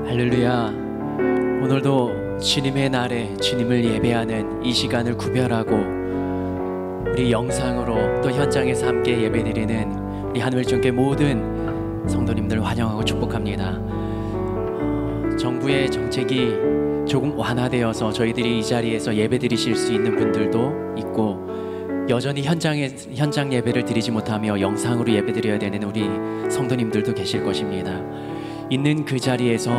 할렐루야. 오늘도 주님의 날에 주님을 예배하는 이 시간을 구별하고 우리 영상으로 또 현장에서 함께 예배드리는 우리 하늘 전교회 모든 성도님들 환영하고 축복합니다. 정부의 정책이 조금 완화되어서 저희들이 이 자리에서 예배드리실 수 있는 분들도 있고, 여전히 현장 예배를 드리지 못하며 영상으로 예배드려야 되는 우리 성도님들도 계실 것입니다. 있는 그 자리에서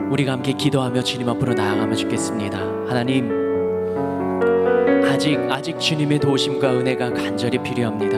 우리가 함께 기도하며 주님 앞으로 나아가면 좋겠습니다. 하나님, 아직 주님의 도우심과 은혜가 간절히 필요합니다.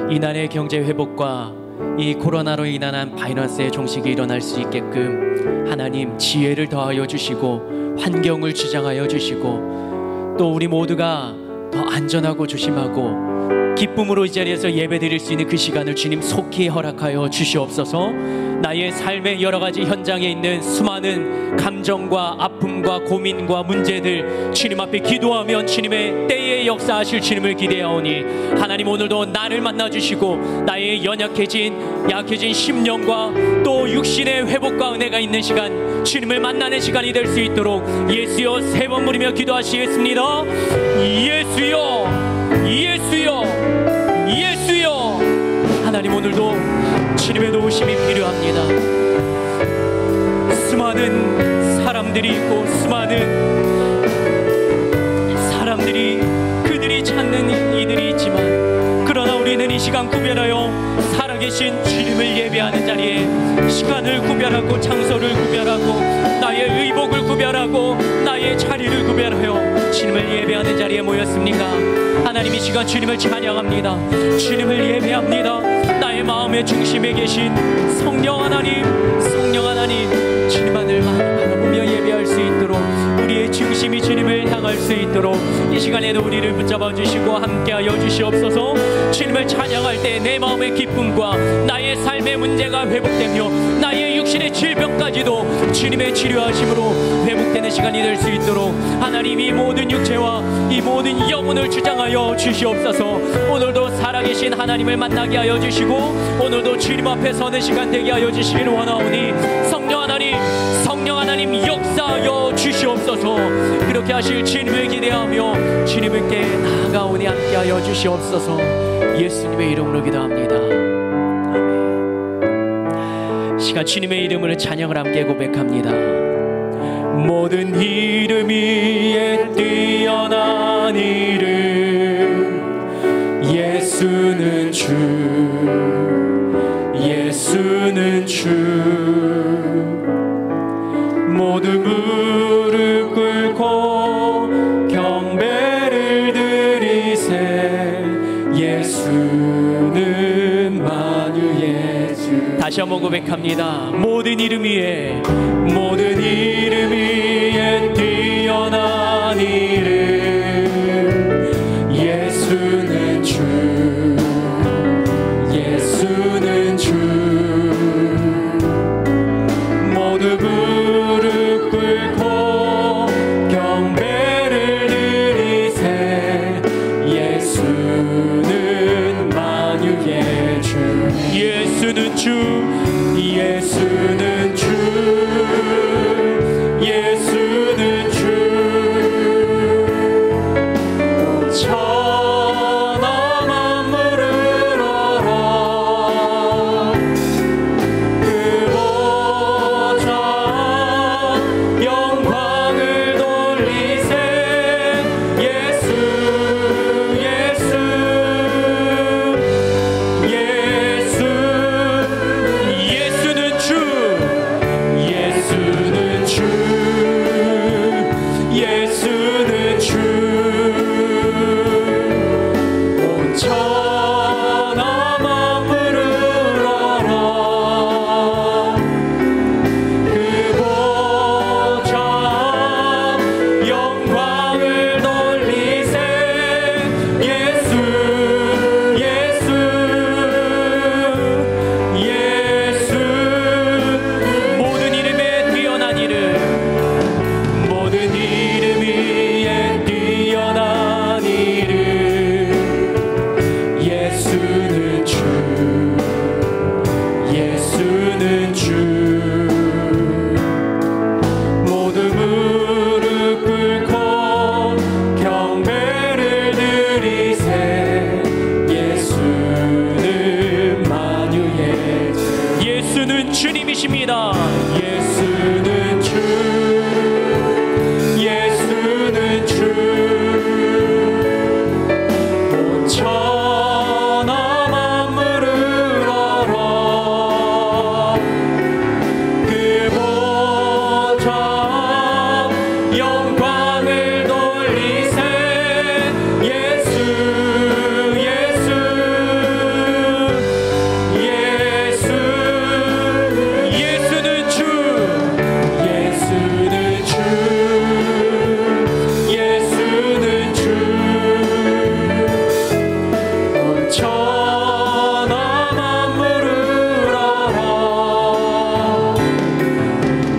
이날의 경제 회복과 이 코로나로 인한 바이러스의 종식이 일어날 수 있게끔 하나님 지혜를 더하여 주시고 환경을 주장하여 주시고, 또 우리 모두가 더 안전하고 조심하고 기쁨으로 이 자리에서 예배드릴 수 있는 그 시간을 주님 속히 허락하여 주시옵소서. 나의 삶의 여러 가지 현장에 있는 수많은 감정과 아픔과 고민과 문제들 주님 앞에 기도하면 주님의 때에 역사하실 주님을 기대하오니, 하나님 오늘도 나를 만나주시고 나의 약해진 심령과 또 육신의 회복과 은혜가 있는 시간, 주님을 만나는 시간이 될 수 있도록 예수여 세 번 부르며 기도하시겠습니다. 예수여, 예수여, 예수여. 하나님 오늘도 주님의 도우심이 필요합니다. 수많은 사람들이 있고 수많은 사람들이 그들이 찾는 이들이 있지만, 그러나 우리는 이 시간 구별하여 살아계신 주님을 예배하는 자리에 시간을 구별하고 장소를 구별하고 나의 의복을 구별하고 나의 자리를 구별하여 주님을 예배하는 자리에 모였습니까? 하나님 이 시간 주님을 찬양합니다. 주님을 예배합니다. 나의 마음의 중심에 계신 성령 하나님, 성령 하나님, 주님만을 바라보며 예배할 수 있도록, 우리의 중심이 주님을 향할 수 있도록 이 시간에도 우리를 붙잡아 주시고 함께하여 주시옵소서. 주님을 찬양할 때 내 마음의 기쁨과 나의 삶의 문제가 회복되며 나의 육신의 질병까지도 주님의 치료하심으로 회복되는 시간이 될 수 있도록 하나님 이 모든 육체와 이 모든 영혼을 주장하여 주시옵소서. 오늘도 살아계신 하나님을 만나게 하여 주시고 오늘도 주님 앞에 서는 시간 되게 하여 주시기를 원하오니, 성령 하나님 역사하여 주시옵소서. 그렇게 하실 주님을 기대하며 주님께 나아가오니 함께하여 주시옵소서. 예수님의 이름으로 기도합니다. 아멘. 시간 주님의 이름으로 찬양을 함께 고백합니다. 모든 이름 위에 뛰어난 이름, 예수는 주, 예수는 주. 모두 무릎 꿇고 경배를 드리세, 예수는 만유의 주. 다시 한번 고백합니다. 모든 이름 위에 뛰어난 이름, 예수는 주, 예수는 주. 모두 무릎 꿇고 경배를 드리세, 예수는 만유의 주. 예수는 주, 예수는 주, 예수는 주. 천하 만물을 알아 그 보좌 영광을 돌리세, 예수, 예수, 예수. 예수는 주, 예수는 주, 예수는 주. 온 천하 만물을 알아 그 보좌 영광을 돌리세, 예수, 예수, 예수. 모든 이름에 뛰어난 이름, 모든 이름 위에 뛰어난 이름, 예수는 주, 예수는 주. 예수는 주님이십니다. 예수는 주, 예수는 주. 온 천하 만물을 알아. 그 보좌 영광을 돌리세. 예수, 예수, 예수. 예수는 주, 예수는 주, 예수는 주. 온 천하 만물을 알아.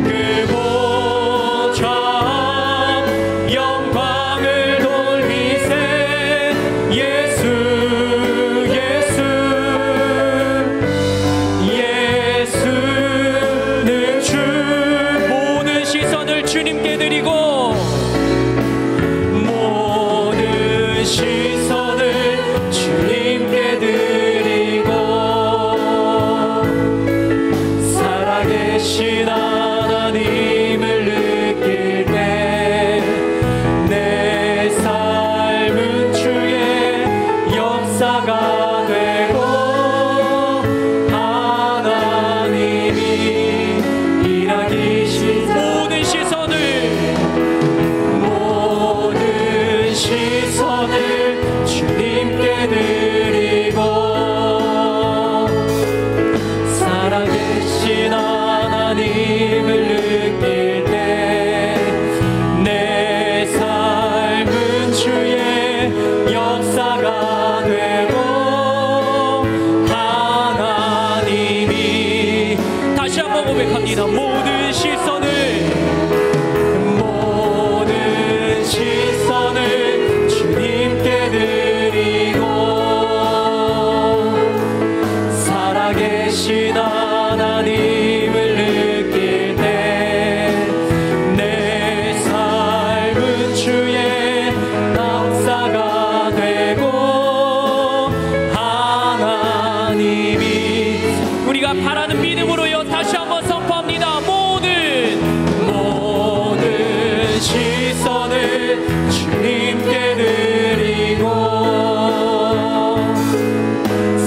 그 보좌 영광을 돌리세. 예수, 예수, 예수는 주. 모든 시선을 주님께 드리고, 모든 시선을 주님께 드리고, 살아계신 하나님을 느낄 때 내 삶은 주의 역사가 되고, 하나님이 일하기 시작. 모든 시선을, 모든 시선을 주님께 드리고, 살아계신 하나님을 느낄 때 내 삶은 주의 역사가 되고, 하나님이 다시 한번 고백합니다. 모든 시선을, 모든 시선을 주님께 드리고, 살아계신 하나님을 느낄 때 내 삶은 주의 역사가 되고, 하나님이 우리가 바라는 믿음으로요 다시 한번 선포합니다. 모든 시선을 주님께 드리고,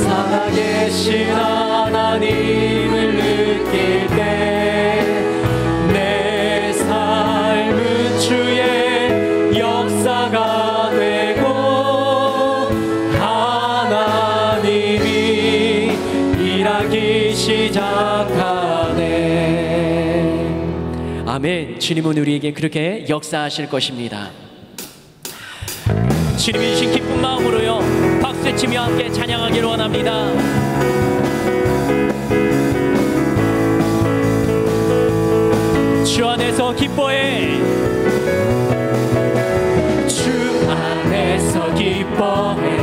살아계신 하나님을 느낄 때 내 삶은 주의 역사가 되고, 하나님이 일하기 시작하네. 아멘. 주님은 우리에게 그렇게 역사하실 것입니다. 주님이 주신 기쁜 마음으로요 박수치며 함께 찬양하기를 원합니다. 주 안에서 기뻐해, 주 안에서 기뻐해,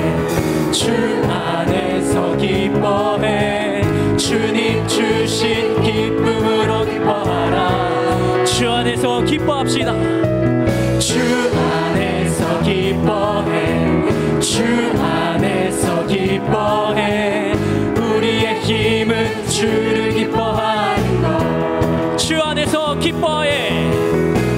주 안에서 기뻐해. 주님 주신 기쁨으로 기뻐하라. 주 안에서 기뻐합시다. 주 안에서 기뻐해, 주 안에서 기뻐해. 우리의 힘은 주를 기뻐하는 것. 주 안에서 기뻐해,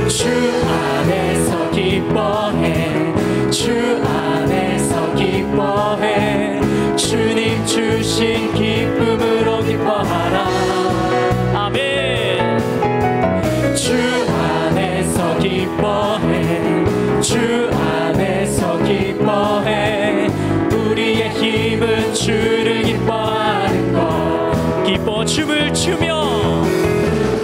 주 안에서 기뻐해, 주 안에서 기뻐해. 주님 주신 기쁨으로 기뻐하라. 아멘. 주 안에서 기뻐해, 주 안에서 기뻐해. 우리의 힘은 주를 기뻐하는 것. 기뻐 춤을 추며,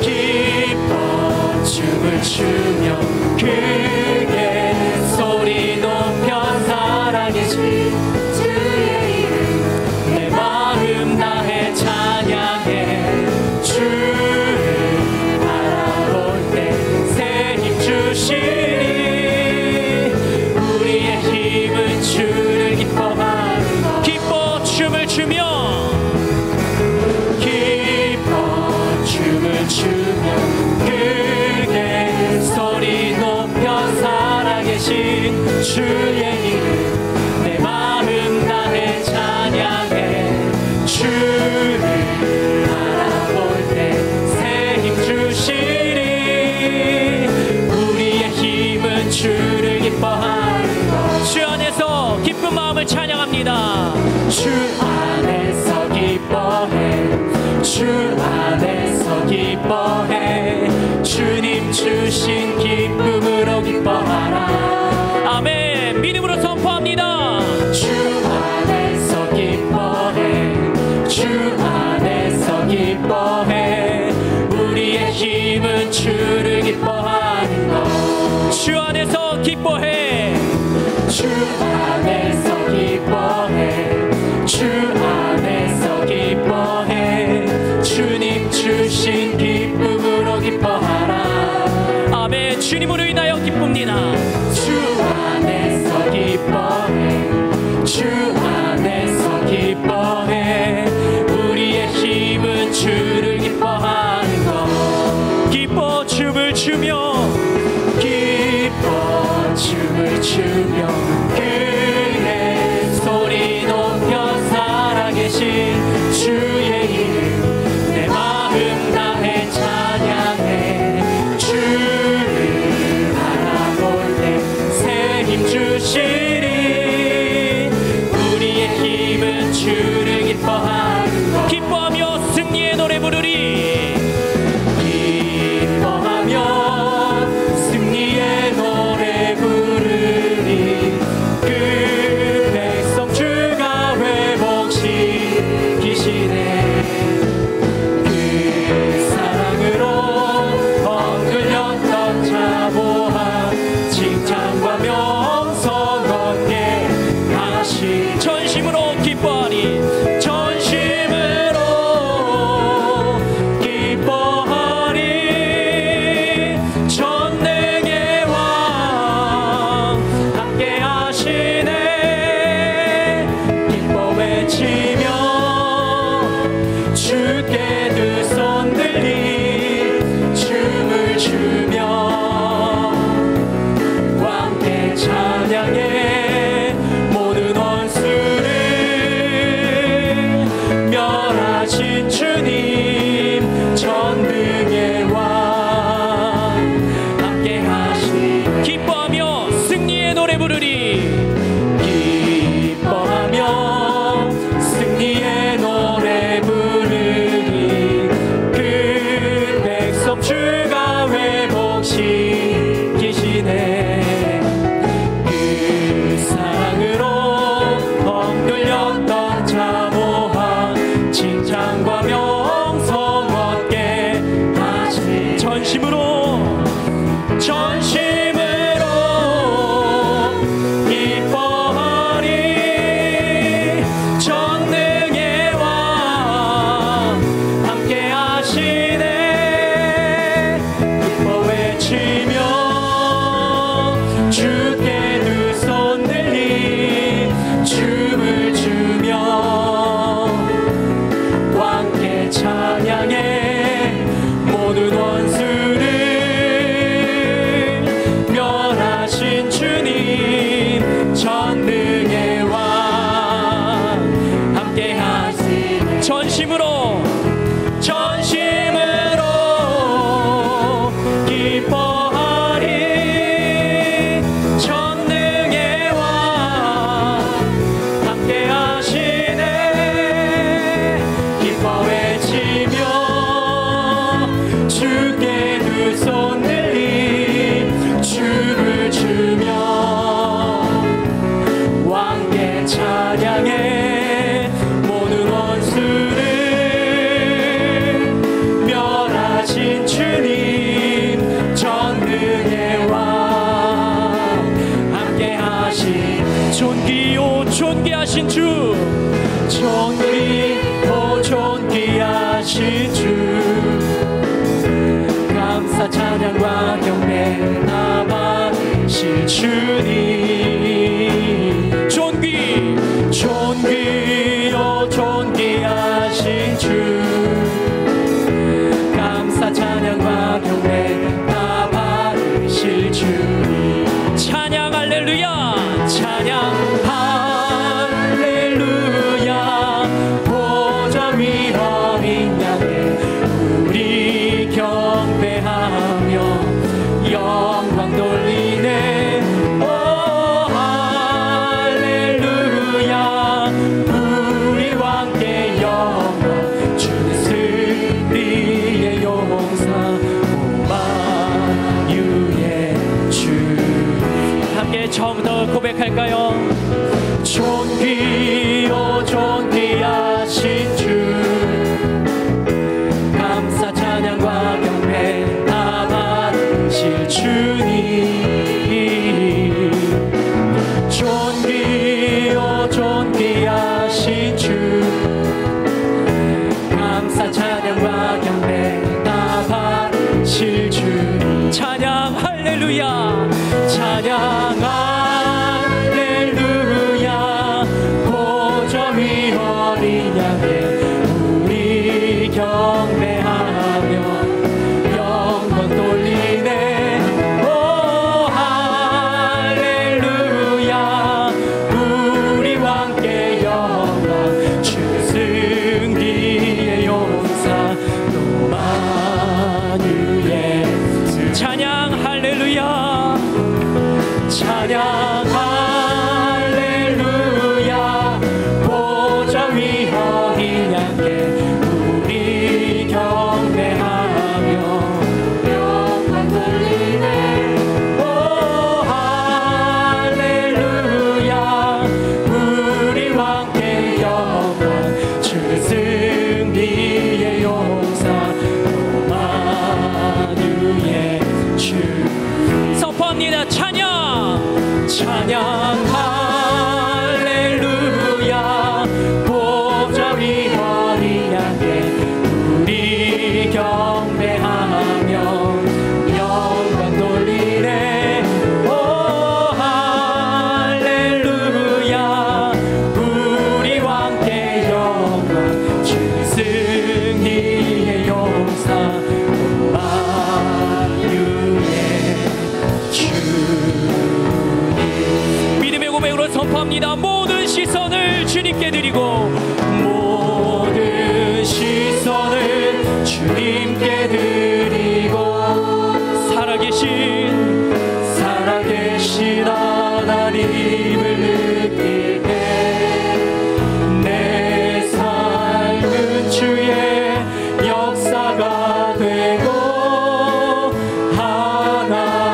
기뻐 춤을 추며 크게 소리 높여 살아계신 주의 이름 내 마음 다해 찬양해. 주를 바라볼 때 새 힘 주시니 우리의 힘은 주를 기뻐하는 것. 기뻐 춤을 추며, 기뻐 춤을 추며 크게 소리 높여 살아계신 주의 이름 내 마음 다해 찬양해. 주를 바라보 안에서 기뻐해 주님 주신 기쁨으로 기뻐하라. 아멘. 믿음으로 선포합니다. 주 안에서 기뻐해 주 안에서 기뻐해 우리의 힘은 주를 기뻐하는 것. 주 안에서 기뻐해 주 안에서 기뻐해 주 안에서 기뻐해 주님 주신 기쁨으로 기뻐하라. 아멘. 주님으로 인하여 기쁩니다. 주 안에서 기뻐해 주 안에서 기뻐해 우리의 힘은 주를 기뻐하는 것. 기뻐 춤을 추며 기뻐 춤을 추며 그의 소리 높여 살아계신 주의 이름 내 마음 다해 찬양해. 주를 바라볼 때 새 힘 주시리. 우리의 힘은 주를 기뻐하는 것. 기뻐하며 승리의 노래 부르리. 기뻐하며 승리의 노래 부르리. 그 백성 주가 회복시키시네. 그 사랑으로 억눌렸던 자보아 칭찬과 명성 얻게 하시. 전심으로 기뻐하리. 전심으로 할렐루야. 찬양 할렐루야. 보좌 위 어린 양의 우리 경배하며 영광 돌리네. 오 할렐루야. 우리 왕께 영광 주 승리의 용사 노마누엘. 찬양 할렐루야. 찬양 할렐루야. 보좌 위 어린 양께 우리 경배하며 영광 돌리네. 오 할렐루야. 우리 왕께 영광 주 승리의 용사 노마누엘 주. 선포합니다. 찬양 찬양 할렐루야. 보좌 위 어린 양께 우리 경배하며 영광 돌리네. 오 할렐루야. 우리 왕께 영광 주 승리의 용사 노마누엘 주. 믿음의 고백으로 선포합니다. 모든 시선을 주님께 드리고 모든 시선을 주님께 드리고 살아계신 하나님을 느낄 때 내 삶은 주의 역사가 되고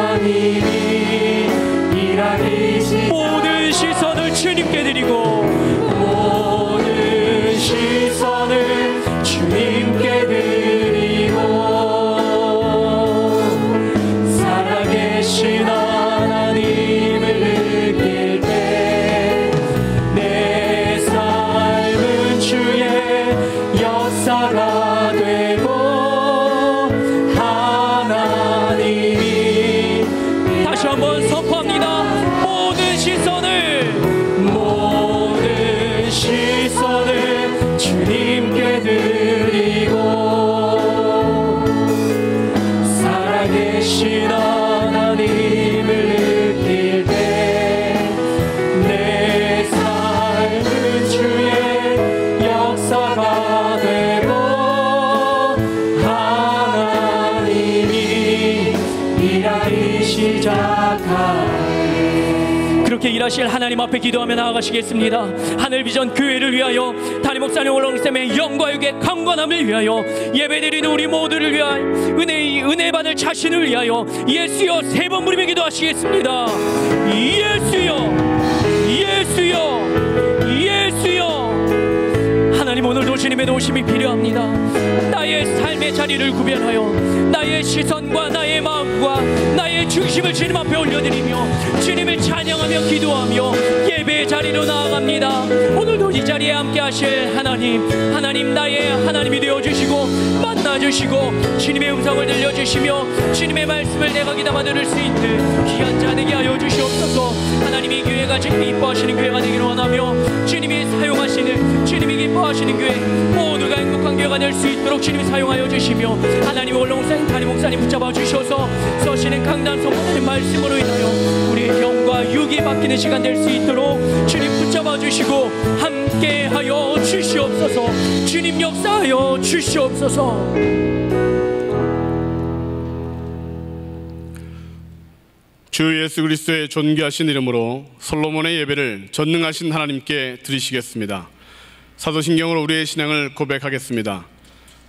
하나님이 일하기 시작. 모든 시선을 주님께 드리고 모든 시선을 주님께 드리고 살아계신 하나님을 느낄 때 내 삶은 주의 역사가 되고 하나님이. 다시 한번 선포합니다. 모든 시선을 주님께 드리고 살아계신 하나님을 느낄 때 내 삶은 주의 역사가 되고 하나님이 일하기 시작하네. 그렇게 일하실 하나님 앞에 기도하며 나아가시겠습니다. 하늘비전 교회를 위하여 담임 목사님 올롱쌤의 영과 육의 강건함을 위하여 예배드리는 우리 모두를 위하여 은혜 받을 자신을 위하여 예수여 3번 부르며 기도하시겠습니다. 예수여 예수여 예수여. 하나님 오늘도 주님의 도우심이 필요합니다. 나의 삶의 자리를 구별하여 나의 시선과 나의 마음과 나의 중심을 주님 앞에 올려드리며 주님을 찬양하며 기도하며 예배의 자리로 나아갑니다. 오늘도 이 자리에 함께 하실 하나님 나의 하나님이 되어주시고 만나주시고 주님의 음성을 들려주시며 주님의 말씀을 내가 귀담아 들을 수 있는 귀한 자 되게 하여 주시옵소서. 하나님이 교회가 주님이 기뻐하시는 교회가 되기를 원하며 주님이 사용하시는 주님이 기뻐하시는 교회 모두가 행복한 교회가 될 수 있도록 주님이 사용하여 주시며 하나님 올롱사인 담임 목사님 붙잡아 주셔서 서시는 강단 선포되는 말씀으로 인하여 우리의 영과 육이 바뀌는 시간 될 수 있도록 주님 붙잡아 주시고 함께하여 주시옵소서. 주님 역사하여 주시옵소서. 주 예수 그리스도의 존귀하신 이름으로 솔로몬의 예배를 전능하신 하나님께 드리시겠습니다. 사도신경으로 우리의 신앙을 고백하겠습니다.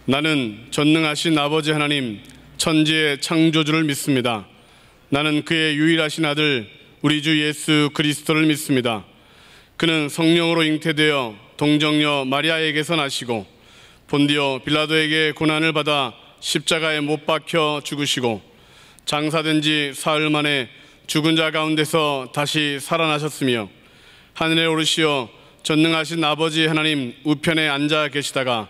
나는 전능하신 아버지 하나님 천지의 창조주를 믿습니다. 나는 그의 유일하신 아들 우리 주 예수 그리스도를 믿습니다. 그는 성령으로 잉태되어 동정녀 마리아에게서 나시고 본디오 빌라도에게 고난을 받아 십자가에 못 박혀 죽으시고 장사된 지 사흘 만에 죽은 자 가운데서 다시 살아나셨으며 하늘에 오르시어 전능하신 아버지 하나님 우편에 앉아 계시다가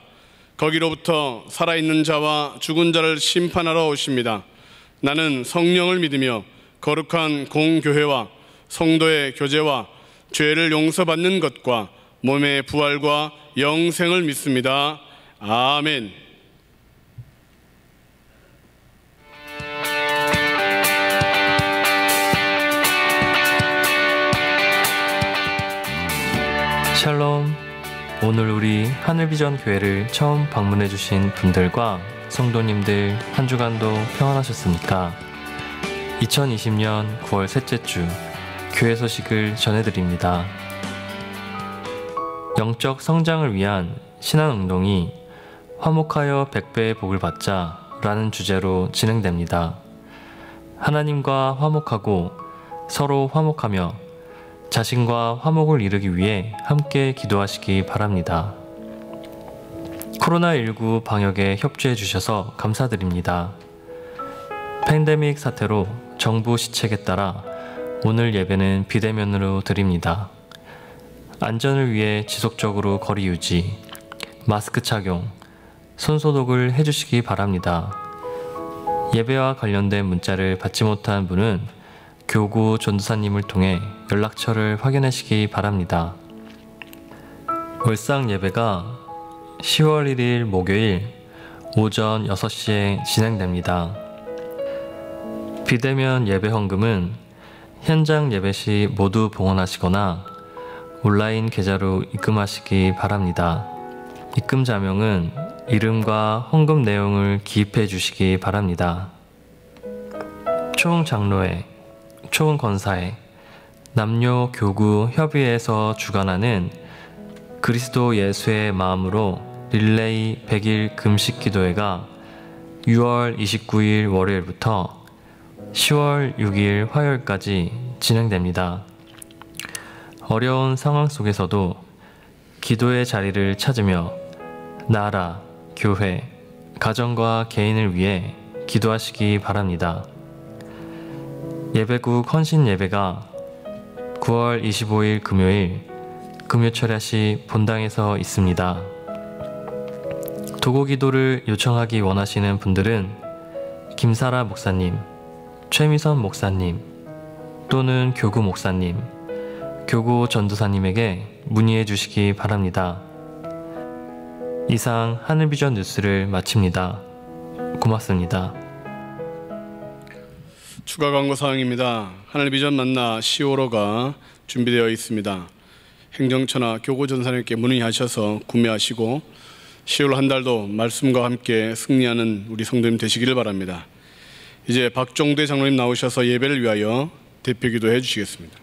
거기로부터 살아있는 자와 죽은 자를 심판하러 오십니다. 나는 성령을 믿으며 거룩한 공교회와 성도의 교제와 죄를 용서받는 것과 몸의 부활과 영생을 믿습니다. 아멘. 샬롬. 오늘 우리 하늘비전 교회를 처음 방문해 주신 분들과 성도님들 한 주간도 평안하셨습니까? 2020년 9월 셋째 주 교회 소식을 전해드립니다. 영적 성장을 위한 신앙운동이 화목하여 100배의 복을 받자 라는 주제로 진행됩니다. 하나님과 화목하고 서로 화목하며 자신과 화목을 이루기 위해 함께 기도하시기 바랍니다. 코로나19 방역에 협조해 주셔서 감사드립니다. 팬데믹 사태로 정부 시책에 따라 오늘 예배는 비대면으로 드립니다. 안전을 위해 지속적으로 거리 유지, 마스크 착용, 손소독을 해주시기 바랍니다. 예배와 관련된 문자를 받지 못한 분은 교구 전도사님을 통해 연락처를 확인하시기 바랍니다. 월상 예배가 10월 1일 목요일 오전 6시에 진행됩니다. 비대면 예배 헌금은 현장 예배 시 모두 봉헌하시거나 온라인 계좌로 입금하시기 바랍니다. 입금 자명은 이름과 헌금 내용을 기입해 주시기 바랍니다. 총장로회, 총권사회, 남녀 교구 협의회에서 주관하는 그리스도 예수의 마음으로 릴레이 100일 금식 기도회가 6월 29일 월요일부터 10월 6일 화요일까지 진행됩니다. 어려운 상황 속에서도 기도의 자리를 찾으며 나라, 교회, 가정과 개인을 위해 기도하시기 바랍니다. 예배국 헌신 예배가 9월 25일 금요일 금요철야시 본당에서 있습니다. 도고 기도를 요청하기 원하시는 분들은 김사라 목사님, 최미선 목사님 또는 교구 목사님, 교구 전도사님에게 문의해 주시기 바랍니다. 이상 하늘비전 뉴스를 마칩니다. 고맙습니다. 추가 광고 사항입니다. 하늘비전 만나 시오로가 준비되어 있습니다. 행정처나 교구전사님께 문의하셔서 구매하시고 10월 한 달도 말씀과 함께 승리하는 우리 성도님 되시기를 바랍니다. 이제 박종대 장로님 나오셔서 예배를 위하여 대표기도 해주시겠습니다.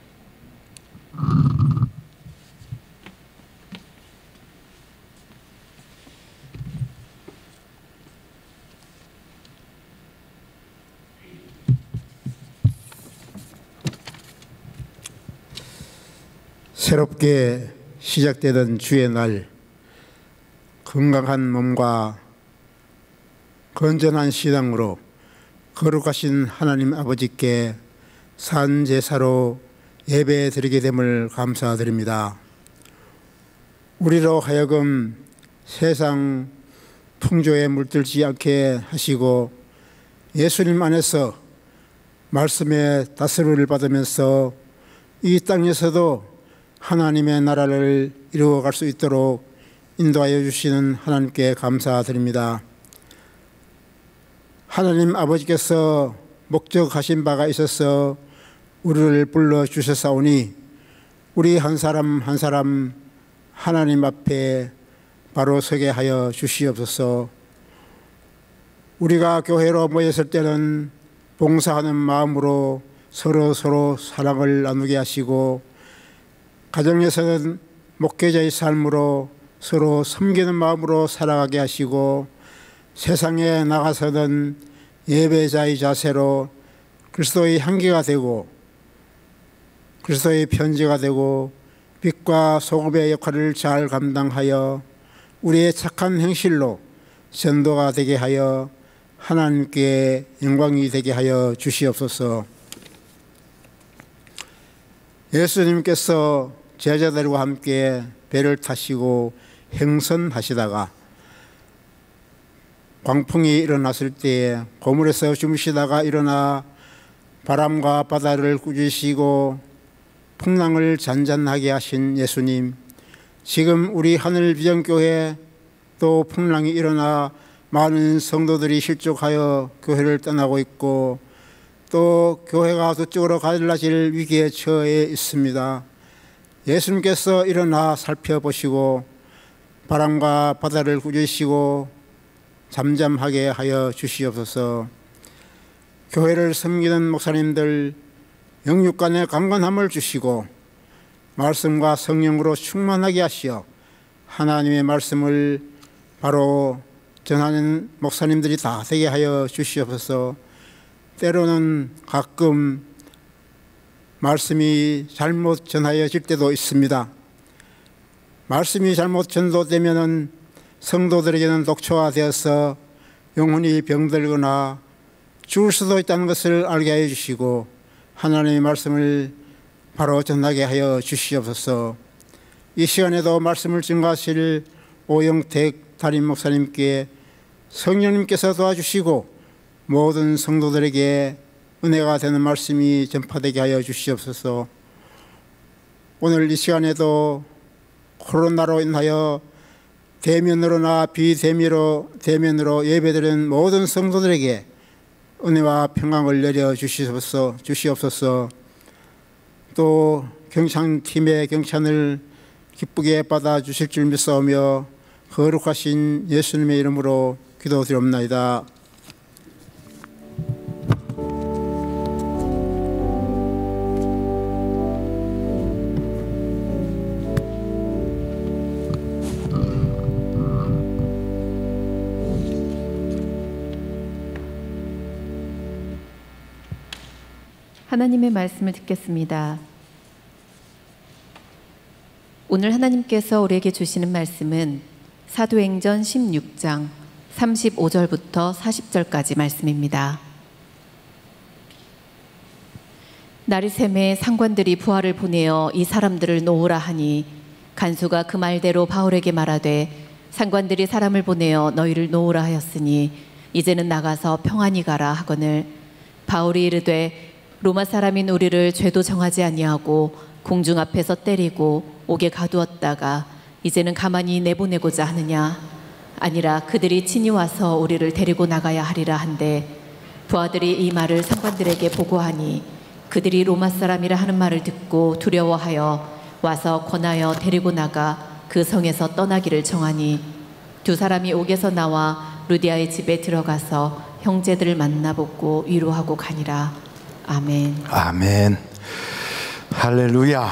새롭게 시작되던 주의 날, 건강한 몸과 건전한 신앙으로 거룩하신 하나님 아버지께 산 제사로 예배 드리게 됨을 감사드립니다. 우리로 하여금 세상 풍조에 물들지 않게 하시고 예수님 안에서 말씀의 다스림을 받으면서 이 땅에서도 하나님의 나라를 이루어갈 수 있도록 인도하여 주시는 하나님께 감사드립니다. 하나님 아버지께서 목적하신 바가 있어서 우리를 불러주셨사오니 우리 한 사람 한 사람 하나님 앞에 바로 서게 하여 주시옵소서. 우리가 교회로 모였을 때는 봉사하는 마음으로 서로 사랑을 나누게 하시고, 가정에서는 목회자의 삶으로 서로 섬기는 마음으로 살아가게 하시고, 세상에 나가서는 예배자의 자세로 그리스도의 향기가 되고 그리스도의 편지가 되고 빛과 소금의 역할을 잘 감당하여 우리의 착한 행실로 전도가 되게 하여 하나님께 영광이 되게 하여 주시옵소서. 예수님께서 제자들과 함께 배를 타시고 행선하시다가 광풍이 일어났을 때에 고물에서 주무시다가 일어나 바람과 바다를 꾸짖으시고 풍랑을 잔잔하게 하신 예수님, 지금 우리 하늘비전교회 또 풍랑이 일어나 많은 성도들이 실족하여 교회를 떠나고 있고 또 교회가 그쪽으로 갈라질 위기에 처해 있습니다. 예수님께서 일어나 살펴보시고 바람과 바다를 꾸짖으시고 잠잠하게 하여 주시옵소서. 교회를 섬기는 목사님들 영육간의 강건함을 주시고 말씀과 성령으로 충만하게 하시어 하나님의 말씀을 바로 전하는 목사님들이 다 되게 하여 주시옵소서. 때로는 가끔 말씀이 잘못 전하여질 때도 있습니다. 말씀이 잘못 전도되면은 성도들에게는 독초화되어서 영혼이 병들거나 죽을 수도 있다는 것을 알게 하여 주시고 하나님의 말씀을 바로 전하게 하여 주시옵소서. 이 시간에도 말씀을 증거하실 오영택 담임 목사님께 성령님께서 도와주시고 모든 성도들에게 은혜가 되는 말씀이 전파되게 하여 주시옵소서. 오늘 이 시간에도 코로나로 인하여 대면으로나 비대면으로 예배드리는 모든 성도들에게 은혜와 평강을 내려 주시옵소서. 또 경창팀의 경찬을 기쁘게 받아주실 줄 믿사오며 거룩하신 예수님의 이름으로 기도드리옵나이다. 하나님의 말씀을 듣겠습니다. 오늘 하나님께서 우리에게 주시는 말씀은 사도행전 16장 35절부터 40절까지 말씀입니다. 날이 새매 상관들이 부하를 보내어 이 사람들을 놓으라 하니 간수가 그 말대로 바울에게 말하되 상관들이 사람을 보내어 너희를 놓으라 하였으니 이제는 나가서 평안히 가라 하거늘 바울이 이르되 로마 사람인 우리를 죄도 정하지 아니하고 공중 앞에서 때리고 옥에 가두었다가 이제는 가만히 내보내고자 하느냐? 아니라 그들이 친히 와서 우리를 데리고 나가야 하리라 한데 부하들이 이 말을 상관들에게 보고하니 그들이 로마 사람이라 하는 말을 듣고 두려워하여 와서 권하여 데리고 나가 그 성에서 떠나기를 정하니 두 사람이 옥에서 나와 루디아의 집에 들어가서 형제들을 만나보고 위로하고 가니라. 아멘. 아멘. 할렐루야.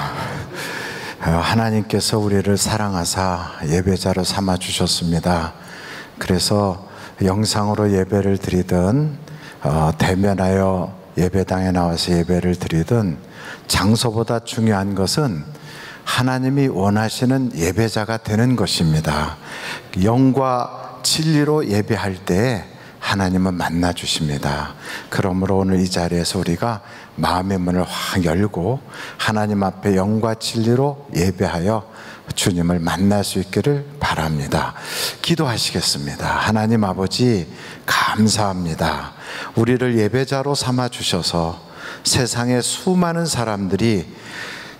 하나님께서 우리를 사랑하사 예배자로 삼아 주셨습니다. 그래서 영상으로 예배를 드리든 대면하여 예배당에 나와서 예배를 드리든 장소보다 중요한 것은 하나님이 원하시는 예배자가 되는 것입니다. 영과 진리로 예배할 때 하나님은 만나 주십니다. 그러므로 오늘 이 자리에서 우리가 마음의 문을 확 열고 하나님 앞에 영과 진리로 예배하여 주님을 만날 수 있기를 바랍니다. 기도하시겠습니다. 하나님 아버지 감사합니다. 우리를 예배자로 삼아 주셔서 세상에 수많은 사람들이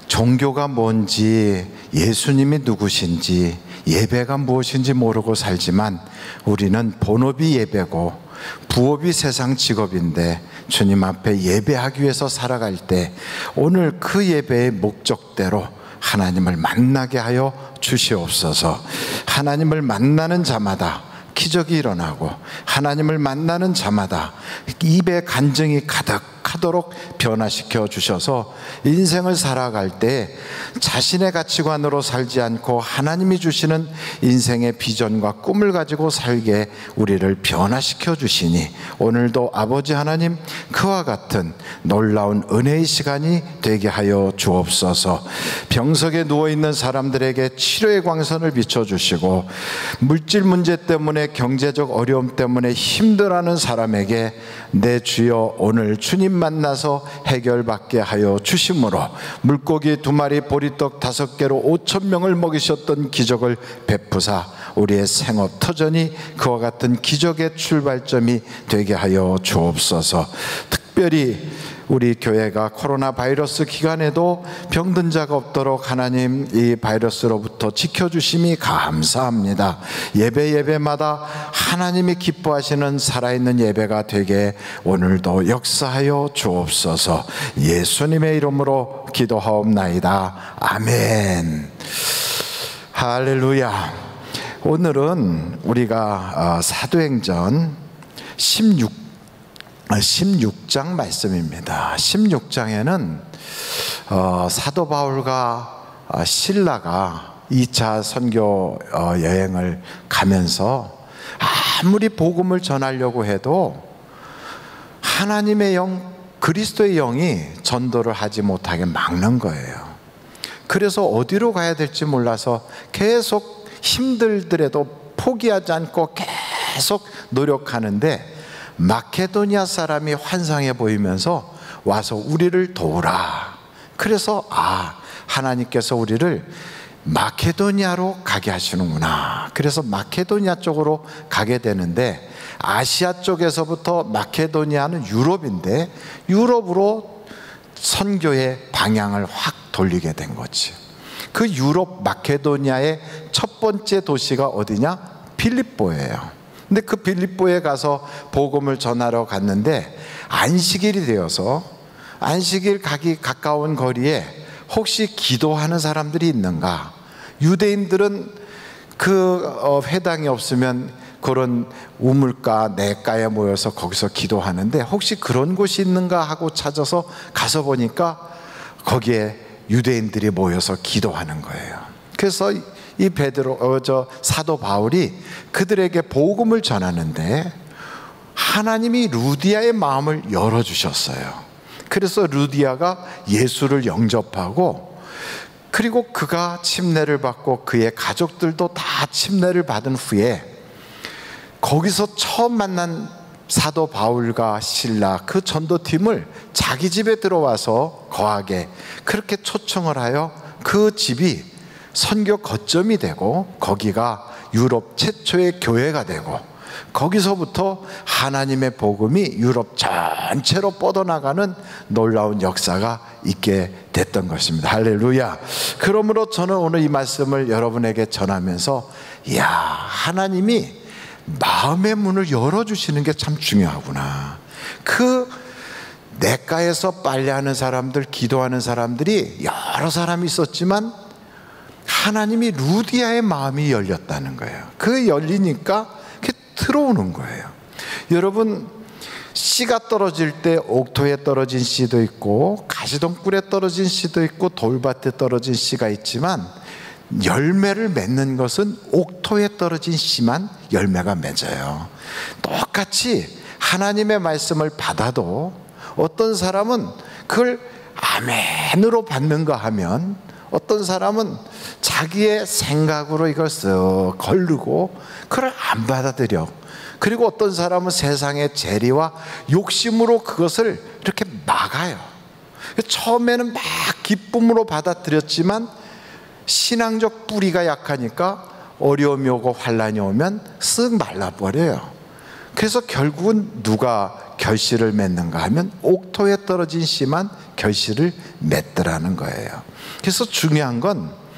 종교가 뭔지 예수님이 누구신지 예배가 무엇인지 모르고 살지만 우리는 본업이 예배고 부업이 세상 직업인데 주님 앞에 예배하기 위해서 살아갈 때 오늘 그 예배의 목적대로 하나님을 만나게 하여 주시옵소서. 하나님을 만나는 자마다 기적이 일어나고 하나님을 만나는 자마다 입에 간증이 가득하도록 변화시켜 주셔서 인생을 살아갈 때 자신의 가치관으로 살지 않고 하나님이 주시는 인생의 비전과 꿈을 가지고 살게 우리를 변화시켜 주시니 오늘도 아버지 하나님 그와 같은 놀라운 은혜의 시간이 되게 하여 주옵소서. 병석에 누워있는 사람들에게 치료의 광선을 비춰주시고 물질 문제 때문에 경제적 어려움 때문에 힘들어하는 사람에게 내 주여 오늘 주님 만나서 해결받게 하여 주심으로 물고기 2마리 보리떡 5개로 5,000명을 먹이셨던 기적을 베푸사 우리의 생업 터전이 그와 같은 기적의 출발점이 되게 하여 주옵소서. 특별히 우리 교회가 코로나 바이러스 기간에도 병든 자가 없도록 하나님 이 바이러스로부터 지켜주심이 감사합니다. 예배마다 하나님이 기뻐하시는 살아있는 예배가 되게 오늘도 역사하여 주옵소서. 예수님의 이름으로 기도하옵나이다. 아멘. 할렐루야. 오늘은 우리가 사도행전 16장 말씀입니다. 16장에는 사도 바울과 실라가 2차 선교 여행을 가면서 아무리 복음을 전하려고 해도 하나님의 영, 그리스도의 영이 전도를 하지 못하게 막는 거예요. 그래서 어디로 가야 될지 몰라서 계속 힘들더라도 포기하지 않고 계속 노력하는데 마케도니아 사람이 환상해 보이면서 와서 우리를 도우라. 그래서 하나님께서 우리를 마케도니아로 가게 하시는구나. 그래서 마케도니아 쪽으로 가게 되는데, 아시아 쪽에서부터 마케도니아는 유럽인데 유럽으로 선교의 방향을 확 돌리게 된 거지. 그 유럽 마케도니아의 첫 번째 도시가 어디냐? 빌립보예요. 근데 그 빌립보에 가서 복음을 전하러 갔는데 안식일이 되어서 안식일 가기 가까운 거리에 혹시 기도하는 사람들이 있는가? 유대인들은 그 회당이 없으면 그런 우물가, 냇가에 모여서 거기서 기도하는데 혹시 그런 곳이 있는가 하고 찾아서 가서 보니까 거기에 유대인들이 모여서 기도하는 거예요. 그래서 이 사도 바울이 그들에게 복음을 전하는데 하나님이 루디아의 마음을 열어주셨어요. 그래서 루디아가 예수를 영접하고, 그리고 그가 침례를 받고 그의 가족들도 다 침례를 받은 후에 거기서 처음 만난 사도 바울과 실라, 그 전도팀을 자기 집에 들어와서 거하게 그렇게 초청을 하여 그 집이 선교 거점이 되고 거기가 유럽 최초의 교회가 되고 거기서부터 하나님의 복음이 유럽 전체로 뻗어나가는 놀라운 역사가 있게 됐던 것입니다. 할렐루야. 그러므로 저는 오늘 이 말씀을 여러분에게 전하면서, 이야, 하나님이 마음의 문을 열어주시는 게 참 중요하구나. 그 냇가에서 빨래하는 사람들, 기도하는 사람들이 여러 사람이 있었지만 하나님이 루디아의 마음이 열렸다는 거예요. 그 열리니까 들어오는 거예요. 여러분, 씨가 떨어질 때 옥토에 떨어진 씨도 있고 가시덤굴에 떨어진 씨도 있고 돌밭에 떨어진 씨가 있지만 열매를 맺는 것은 옥토에 떨어진 씨만 열매가 맺어요. 똑같이 하나님의 말씀을 받아도 어떤 사람은 그걸 아멘으로 받는가 하면 어떤 사람은 자기의 생각으로 이걸 쓱 걸르고 그걸 안 받아들여. 그리고 어떤 사람은 세상의 재리와 욕심으로 그것을 이렇게 막아요. 처음에는 막 기쁨으로 받아들였지만 신앙적 뿌리가 약하니까 어려움이 오고 환난이 오면 쓱 말라버려요. 그래서 결국은 누가 결실을 맺는가 하면 옥토에 떨어진 씨만 결실을 맺더라는 거예요. 그래서 중요한 건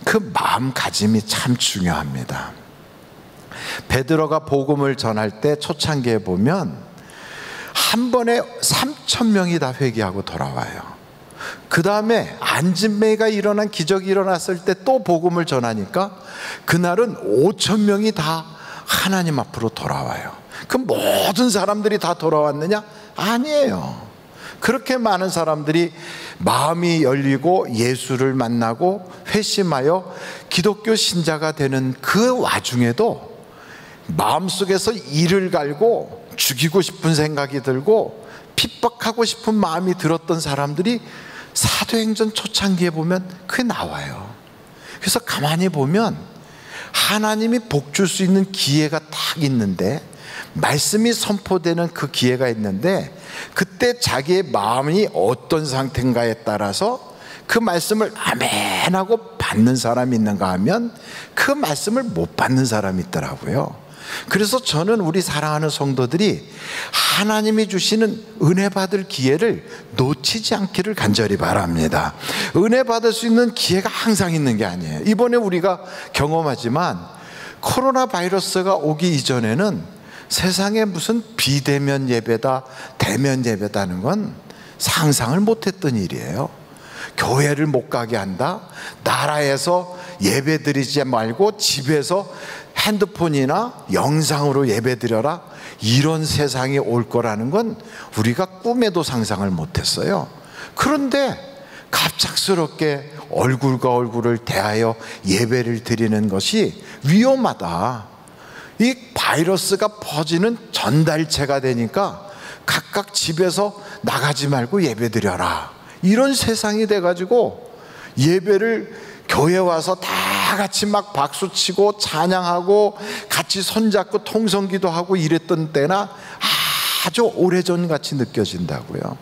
그 마음가짐이 참 중요합니다. 베드로가 복음을 전할 때 초창기에 보면 한 번에 3,000명이 다 회개하고 돌아와요. 그 다음에 안진매가 일어난 기적이 일어났을 때 또 복음을 전하니까 그날은 5,000명이 다 하나님 앞으로 돌아와요. 그 모든 사람들이 다 돌아왔느냐? 아니에요. 그렇게 많은 사람들이 마음이 열리고 예수를 만나고 회심하여 기독교 신자가 되는 그 와중에도 마음속에서 이를 갈고 죽이고 싶은 생각이 들고 핍박하고 싶은 마음이 들었던 사람들이 사도행전 초창기에 보면 그게 나와요. 그래서 가만히 보면 하나님이 복 줄 수 있는 기회가 딱 있는데, 말씀이 선포되는 그 기회가 있는데, 그때 자기의 마음이 어떤 상태인가에 따라서 그 말씀을 아멘하고 받는 사람이 있는가 하면 그 말씀을 못 받는 사람이 있더라고요. 그래서 저는 우리 사랑하는 성도들이 하나님이 주시는 은혜 받을 기회를 놓치지 않기를 간절히 바랍니다. 은혜 받을 수 있는 기회가 항상 있는 게 아니에요. 이번에 우리가 경험하지만 코로나 바이러스가 오기 이전에는 세상에 무슨 비대면 예배다, 대면 예배다는 건 상상을 못했던 일이에요. 교회를 못 가게 한다, 나라에서 예배 드리지 말고 집에서 핸드폰이나 영상으로 예배 드려라, 이런 세상이 올 거라는 건 우리가 꿈에도 상상을 못했어요. 그런데 갑작스럽게 얼굴과 얼굴을 대하여 예배를 드리는 것이 위험하다, 이 바이러스가 퍼지는 전달체가 되니까 각각 집에서 나가지 말고 예배 드려라, 이런 세상이 돼가지고 예배를 교회 와서 다 같이 막 박수치고 찬양하고 같이 손잡고 통성기도 하고 이랬던 때나 아주 오래전 같이 느껴진다고요.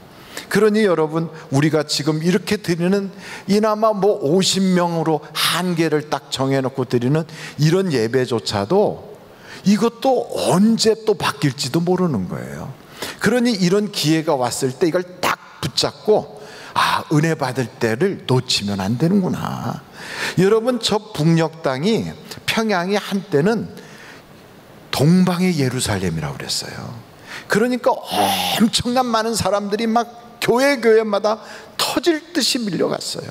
그러니 여러분, 우리가 지금 이렇게 드리는 이나마 뭐 50명으로 한계를 딱 정해놓고 드리는 이런 예배조차도 이것도 언제 또 바뀔지도 모르는 거예요. 그러니 이런 기회가 왔을 때 이걸 딱 붙잡고 은혜 받을 때를 놓치면 안 되는구나. 여러분, 저 북녘 땅이, 평양이 한때는 동방의 예루살렘이라고 그랬어요. 그러니까 엄청난 많은 사람들이 막 교회마다 터질 듯이 밀려갔어요.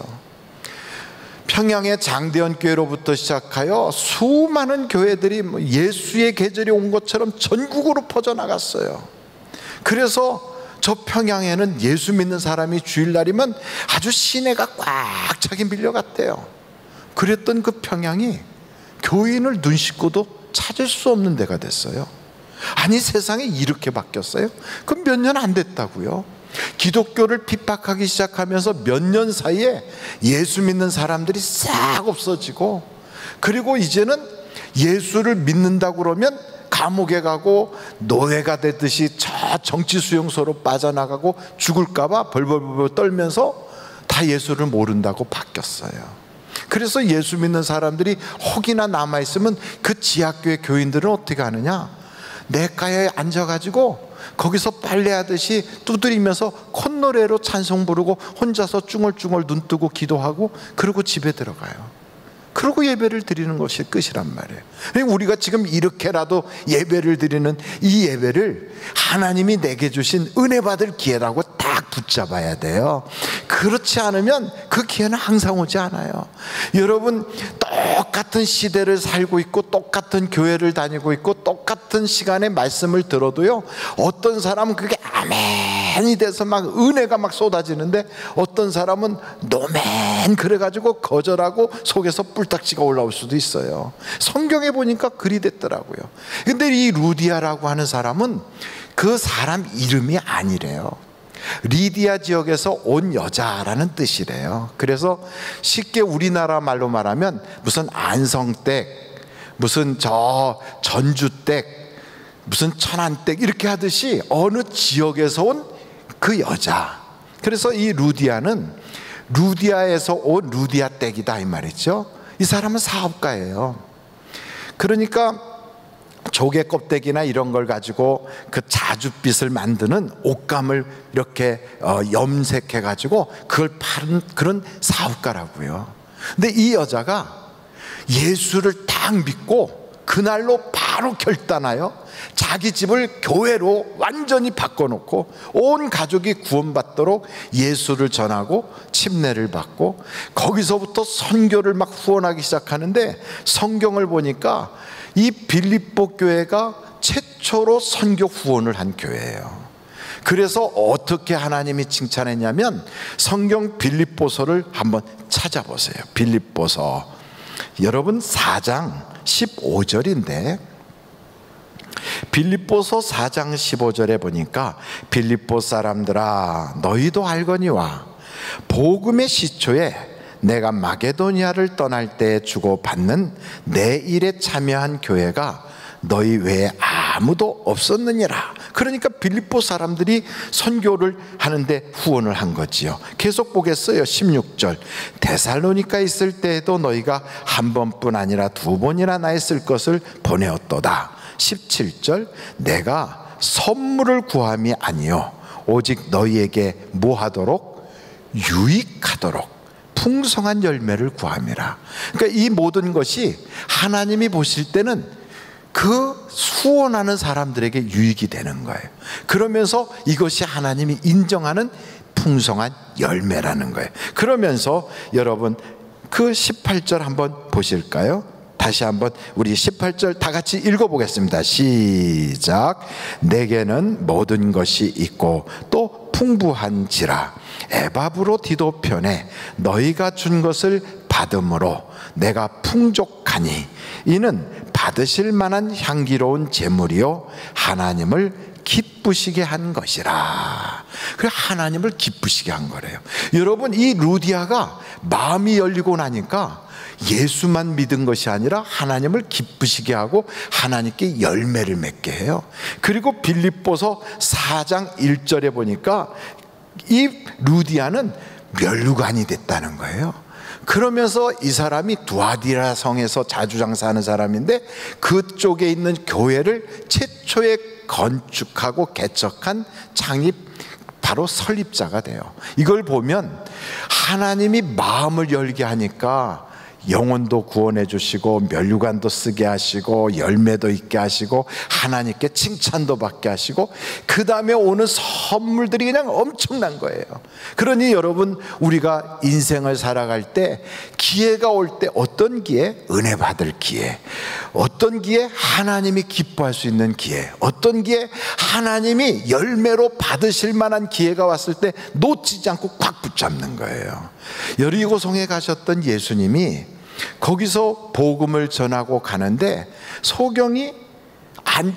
평양의 장대현 교회로부터 시작하여 수많은 교회들이 예수의 계절이 온 것처럼 전국으로 퍼져나갔어요. 그래서 저 평양에는 예수 믿는 사람이 주일날이면 아주 시내가 꽉 차게 밀려갔대요. 그랬던 그 평양이 교인을 눈 씻고도 찾을 수 없는 데가 됐어요. 아니, 세상이 이렇게 바뀌었어요? 그럼 몇 년 안 됐다고요. 기독교를 핍박하기 시작하면서 몇 년 사이에 예수 믿는 사람들이 싹 없어지고, 그리고 이제는 예수를 믿는다고 그러면 감옥에 가고 노예가 되듯이 저 정치 수용소로 빠져나가고 죽을까봐 벌벌벌 떨면서 다 예수를 모른다고 바뀌었어요. 그래서 예수 믿는 사람들이 혹이나 남아있으면 그 지하교회 교인들은 어떻게 하느냐, 냇가에 앉아가지고 거기서 빨래하듯이 두드리면서 콧노래로 찬송 부르고 혼자서 쭝얼쭝얼 눈 뜨고 기도하고, 그러고 집에 들어가요. 그러고 예배를 드리는 것이 끝이란 말이에요. 우리가 지금 이렇게라도 예배를 드리는 이 예배를 하나님이 내게 주신 은혜 받을 기회라고 딱 붙잡아야 돼요. 그렇지 않으면 그 기회는 항상 오지 않아요. 여러분, 똑같은 시대를 살고 있고 똑같은 교회를 다니고 있고 똑같은 시간에 말씀을 들어도요, 어떤 사람은 그게 아멘이 돼서 막 은혜가 막 쏟아지는데 어떤 사람은 노멘 그래가지고 거절하고 속에서 뿔딱지가 올라올 수도 있어요. 성경에 보니까 그리 됐더라고요. 근데 이 루디아라고 하는 사람은 그 사람 이름이 아니래요. 리디아 지역에서 온 여자라는 뜻이래요. 그래서 쉽게 우리나라 말로 말하면 무슨 안성댁, 무슨 저 전주댁, 무슨 천안댁 이렇게 하듯이 어느 지역에서 온 그 여자. 그래서 이 루디아는 루디아에서 온 루디아 댁이다 이 말이죠. 이 사람은 사업가예요. 그러니까 조개 껍데기나 이런 걸 가지고 그 자줏빛을 만드는 옷감을 이렇게 염색해 가지고 그걸 파는 그런 사업가라고요. 근데 이 여자가 예수를 딱 믿고 그날로 바로 결단하여 자기 집을 교회로 완전히 바꿔놓고 온 가족이 구원받도록 예수를 전하고 침례를 받고 거기서부터 선교를 막 후원하기 시작하는데, 성경을 보니까 이 빌립보 교회가 최초로 선교 후원을 한 교회예요. 그래서 어떻게 하나님이 칭찬했냐면, 성경 빌립보서를 한번 찾아보세요. 빌립보서 여러분 4장 15절인데 빌립보서 4장 15절에 보니까, 빌립보 사람들아 너희도 알거니와 복음의 시초에 내가 마게도니아를 떠날 때 주고받는 내 일에 참여한 교회가 너희 외에 아무도 없었느니라. 그러니까 빌립보 사람들이 선교를 하는데 후원을 한 거지요. 계속 보겠어요. 16절. 데살로니가 있을 때에도 너희가 한 번뿐 아니라 두 번이나 나 있을 것을 보내었도다. 17절 내가 선물을 구함이 아니요 오직 너희에게 뭐하도록? 유익하도록 풍성한 열매를 구함이라. 그러니까 이 모든 것이 하나님이 보실 때는 그 후원하는 사람들에게 유익이 되는 거예요. 그러면서 이것이 하나님이 인정하는 풍성한 열매라는 거예요. 그러면서 여러분 그 18절 한번 보실까요? 다시 한번 우리 18절 다 같이 읽어보겠습니다. 시작. 내게는 모든 것이 있고 또 풍부한지라 에바브로 디도편에 너희가 준 것을 받음으로 내가 풍족하니 이는 받으실 만한 향기로운 제물이요 하나님을 기쁘시게 한 것이라. 그래 하나님을 기쁘시게 한 거래요. 여러분 이 루디아가 마음이 열리고 나니까 예수만 믿은 것이 아니라 하나님을 기쁘시게 하고 하나님께 열매를 맺게 해요. 그리고 빌립보서 4장 1절에 보니까 이 루디아는 멸류관이 됐다는 거예요. 그러면서 이 사람이 두아디라 성에서 자주 장사하는 사람인데 그쪽에 있는 교회를 최초에 건축하고 개척한 창립 바로 설립자가 돼요. 이걸 보면 하나님이 마음을 열게 하니까 영혼도 구원해 주시고 멸류관도 쓰게 하시고 열매도 있게 하시고 하나님께 칭찬도 받게 하시고 그 다음에 오는 선물들이 그냥 엄청난 거예요. 그러니 여러분 우리가 인생을 살아갈 때 기회가 올 때 어떤 기회? 은혜 받을 기회. 어떤 기회? 하나님이 기뻐할 수 있는 기회. 어떤 기회? 하나님이 열매로 받으실 만한 기회가 왔을 때 놓치지 않고 꽉 붙잡는 거예요. 여리고성에 가셨던 예수님이 거기서 복음을 전하고 가는데 소경이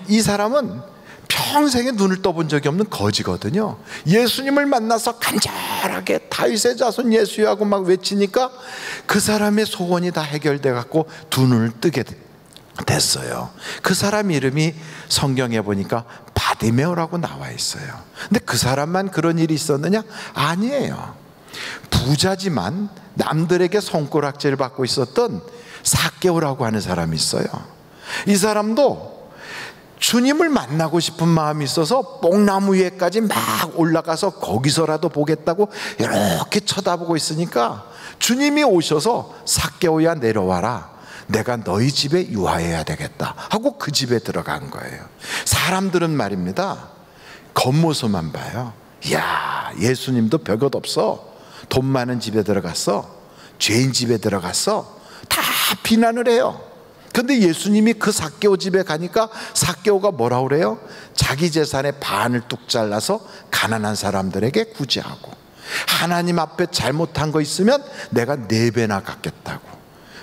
이 사람은 평생에 눈을 떠본 적이 없는 거지거든요. 예수님을 만나서 간절하게 다윗의 자손 예수야고 막 외치니까 그 사람의 소원이 다 해결돼 갖고 두 눈을 뜨게 됐어요. 그 사람 이름이 성경에 보니까 바디메오라고 나와 있어요. 근데 그 사람만 그런 일이 있었느냐? 아니에요. 부자지만 남들에게 손가락질을 받고 있었던 삭개오라고 하는 사람이 있어요. 이 사람도 주님을 만나고 싶은 마음이 있어서 뽕나무 위에까지 막 올라가서 거기서라도 보겠다고 이렇게 쳐다보고 있으니까 주님이 오셔서 삭개오야 내려와라. 내가 너희 집에 유하여야 되겠다 하고 그 집에 들어간 거예요. 사람들은 말입니다 겉모습만 봐요. 이야 예수님도 별것 없어. 돈 많은 집에 들어갔어. 죄인 집에 들어갔어. 다 비난을 해요. 그런데 예수님이 그 삭개오 집에 가니까 삭개오가 뭐라 그래요? 자기 재산의 반을 뚝 잘라서 가난한 사람들에게 구제하고 하나님 앞에 잘못한 거 있으면 내가 4배나 갚겠다고.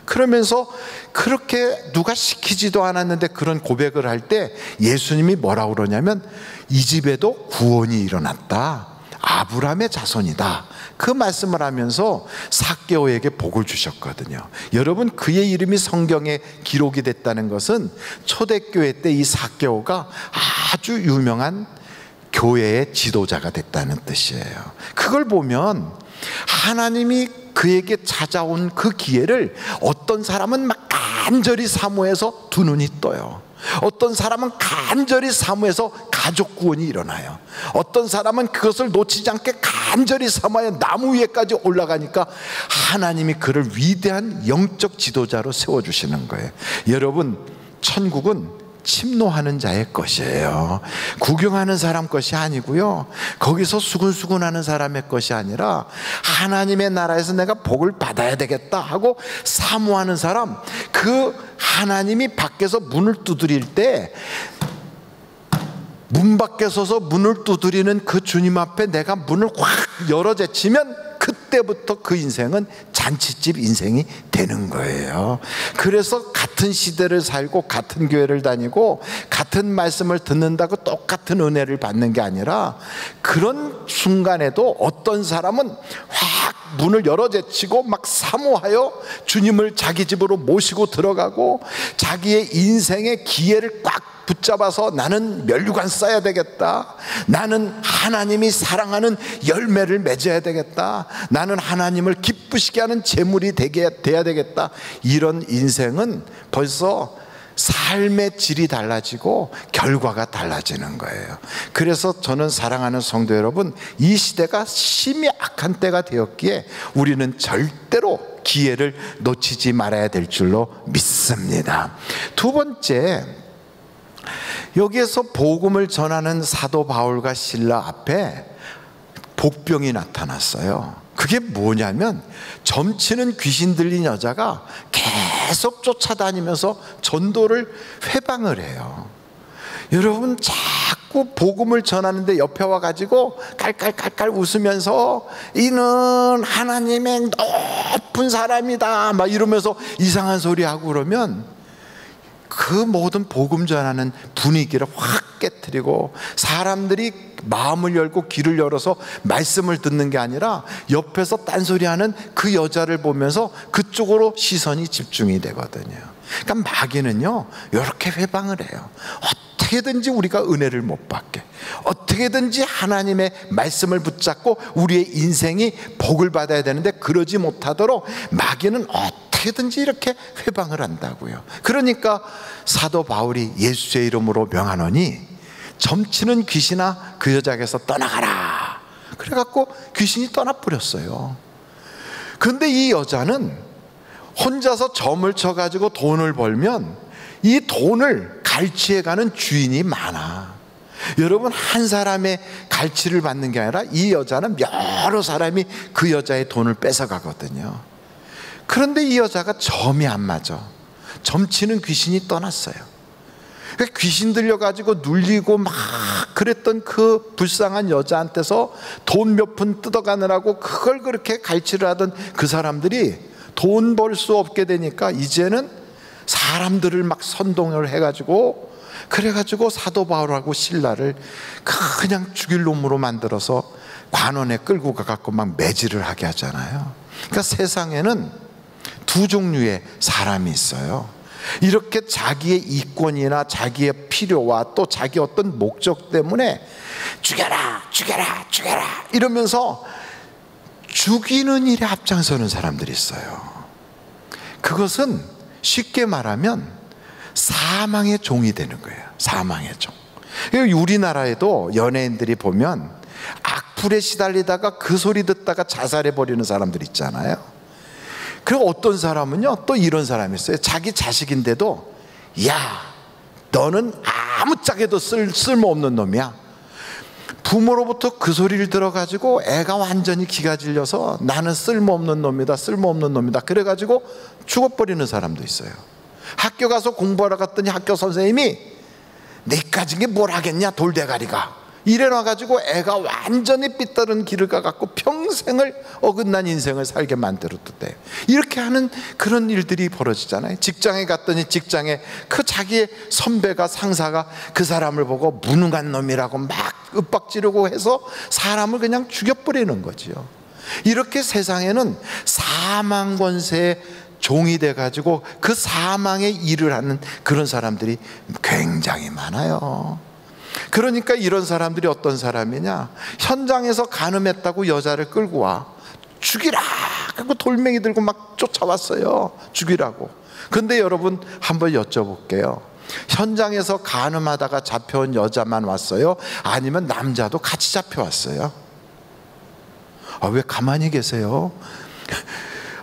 그러면서 그렇게 누가 시키지도 않았는데 그런 고백을 할 때 예수님이 뭐라 그러냐면 이 집에도 구원이 일어났다. 아브라함의 자손이다. 그 말씀을 하면서 삭개오에게 복을 주셨거든요. 여러분 그의 이름이 성경에 기록이 됐다는 것은 초대교회 때 이 삭개오가 아주 유명한 교회의 지도자가 됐다는 뜻이에요. 그걸 보면 하나님이 그에게 찾아온 그 기회를 어떤 사람은 막 간절히 사모해서 두 눈이 떠요. 어떤 사람은 간절히 사모해서 가족 구원이 일어나요. 어떤 사람은 그것을 놓치지 않게 간절히 사모해 나무 위에까지 올라가니까 하나님이 그를 위대한 영적 지도자로 세워주시는 거예요. 여러분 천국은 침노하는 자의 것이에요. 구경하는 사람 것이 아니고요, 거기서 수근수근하는 사람의 것이 아니라 하나님의 나라에서 내가 복을 받아야 되겠다 하고 사모하는 사람, 그 하나님이 밖에서 문을 두드릴 때 문 밖에 서서 문을 두드리는 그 주님 앞에 내가 문을 확 열어 제치면 그때부터 그 인생은 잔치집 인생이 되는 거예요. 그래서 같은 시대를 살고 같은 교회를 다니고 같은 말씀을 듣는다고 똑같은 은혜를 받는 게 아니라 그런 순간에도 어떤 사람은 확 문을 열어 제치고 막 사모하여 주님을 자기 집으로 모시고 들어가고 자기의 인생의 기회를 꽉 붙잡아서 나는 멸류관 써야 되겠다, 나는 하나님이 사랑하는 열매를 맺어야 되겠다, 나는 하나님을 기쁘시게 하는 제물이 돼야 되겠다, 이런 인생은 벌써 삶의 질이 달라지고 결과가 달라지는 거예요. 그래서 저는 사랑하는 성도 여러분, 이 시대가 심히 악한 때가 되었기에 우리는 절대로 기회를 놓치지 말아야 될 줄로 믿습니다. 두 번째, 여기에서 복음을 전하는 사도 바울과 실라 앞에 복병이 나타났어요. 그게 뭐냐면 점치는 귀신 들린 여자가 계속 쫓아다니면서 전도를 회방을 해요. 여러분, 자꾸 복음을 전하는데 옆에 와가지고 깔깔깔깔 웃으면서 이는 하나님의 높은 사람이다 막 이러면서 이상한 소리 하고 그러면 그 모든 복음 전하는 분위기를 확 깨트리고 사람들이 마음을 열고 귀를 열어서 말씀을 듣는 게 아니라 옆에서 딴소리하는 그 여자를 보면서 그쪽으로 시선이 집중이 되거든요. 그러니까 마귀는요, 이렇게 회방을 해요. 어떻게든지 우리가 은혜를 못 받게, 어떻게든지 하나님의 말씀을 붙잡고 우리의 인생이 복을 받아야 되는데 그러지 못하도록 마귀는 어떻게든지 이렇게 회방을 한다고요. 그러니까 사도 바울이 예수의 이름으로 명하노니 점치는 귀신아 그 여자에게서 떠나가라. 그래갖고 귀신이 떠나버렸어요. 그런데 이 여자는 혼자서 점을 쳐가지고 돈을 벌면 이 돈을 갈취해가는 주인이 많아. 여러분, 한 사람의 갈취를 받는 게 아니라 이 여자는 여러 사람이 그 여자의 돈을 뺏어가거든요. 그런데 이 여자가 점이 안 맞아. 점치는 귀신이 떠났어요. 귀신 들려가지고 눌리고 막 그랬던 그 불쌍한 여자한테서 돈 몇 푼 뜯어가느라고 그걸 그렇게 갈취를 하던 그 사람들이 돈 벌 수 없게 되니까 이제는 사람들을 막 선동을 해가지고, 그래가지고 사도 바울하고 실라를 그냥 죽일 놈으로 만들어서 관원에 끌고 가갖고 막 매질을 하게 하잖아요. 그러니까 세상에는 두 종류의 사람이 있어요. 이렇게 자기의 이권이나 자기의 필요와 또 자기 어떤 목적 때문에 죽여라 죽여라 죽여라 이러면서 죽이는 일에 앞장서는 사람들이 있어요. 그것은 쉽게 말하면 사망의 종이 되는 거예요. 사망의 종. 우리나라에도 연예인들이 보면 악플에 시달리다가 그 소리 듣다가 자살해버리는 사람들 있잖아요. 그리고 어떤 사람은요, 또 이런 사람이 있어요. 자기 자식인데도 야, 너는 아무짝에도 쓸모없는 놈이야. 부모로부터 그 소리를 들어가지고 애가 완전히 기가 질려서 나는 쓸모없는 놈이다, 쓸모없는 놈이다. 그래가지고 죽어버리는 사람도 있어요. 학교 가서 공부하러 갔더니 학교 선생님이 내까진 게 뭘 하겠냐, 돌대가리가. 이래놔가지고 애가 완전히 삐뚤은 길을 가갖고 평생을 어긋난 인생을 살게 만들었대. 이렇게 하는 그런 일들이 벌어지잖아요. 직장에 갔더니 직장에 그 자기의 선배가, 상사가 그 사람을 보고 무능한 놈이라고 막 윽박지르고 해서 사람을 그냥 죽여버리는 거지요. 이렇게 세상에는 사망 권세의 종이 돼가지고 그 사망의 일을 하는 그런 사람들이 굉장히 많아요. 그러니까 이런 사람들이 어떤 사람이냐, 현장에서 간음했다고 여자를 끌고 와 죽이라 하고 돌멩이 들고 막 쫓아왔어요. 죽이라고. 근데 여러분 한번 여쭤볼게요. 현장에서 간음하다가 잡혀온 여자만 왔어요? 아니면 남자도 같이 잡혀왔어요? 왜 가만히 계세요?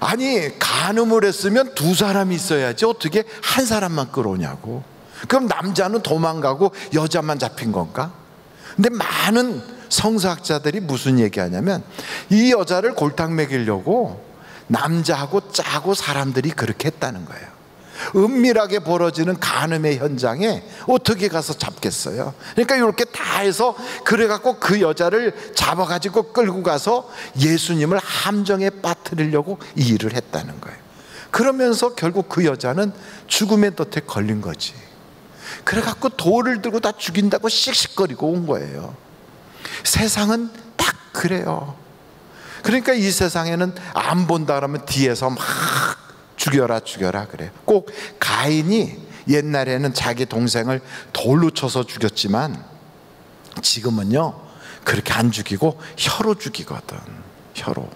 아니, 간음을 했으면 두 사람이 있어야지 어떻게 한 사람만 끌어오냐고. 그럼 남자는 도망가고 여자만 잡힌 건가? 근데 많은 성서학자들이 무슨 얘기하냐면 이 여자를 골탕 먹이려고 남자하고 짜고 사람들이 그렇게 했다는 거예요. 은밀하게 벌어지는 간음의 현장에 어떻게 가서 잡겠어요? 그러니까 이렇게 다 해서 그래갖고 그 여자를 잡아가지고 끌고 가서 예수님을 함정에 빠뜨리려고 이 일을 했다는 거예요. 그러면서 결국 그 여자는 죽음의 덫에 걸린 거지. 그래갖고 돌을 들고 다 죽인다고 씩씩거리고 온 거예요. 세상은 딱 그래요. 그러니까 이 세상에는 안 본다 그러면 뒤에서 막 죽여라 죽여라 그래요. 꼭 가인이 옛날에는 자기 동생을 돌로 쳐서 죽였지만 지금은요 그렇게 안 죽이고 혀로 죽이거든. 혀로.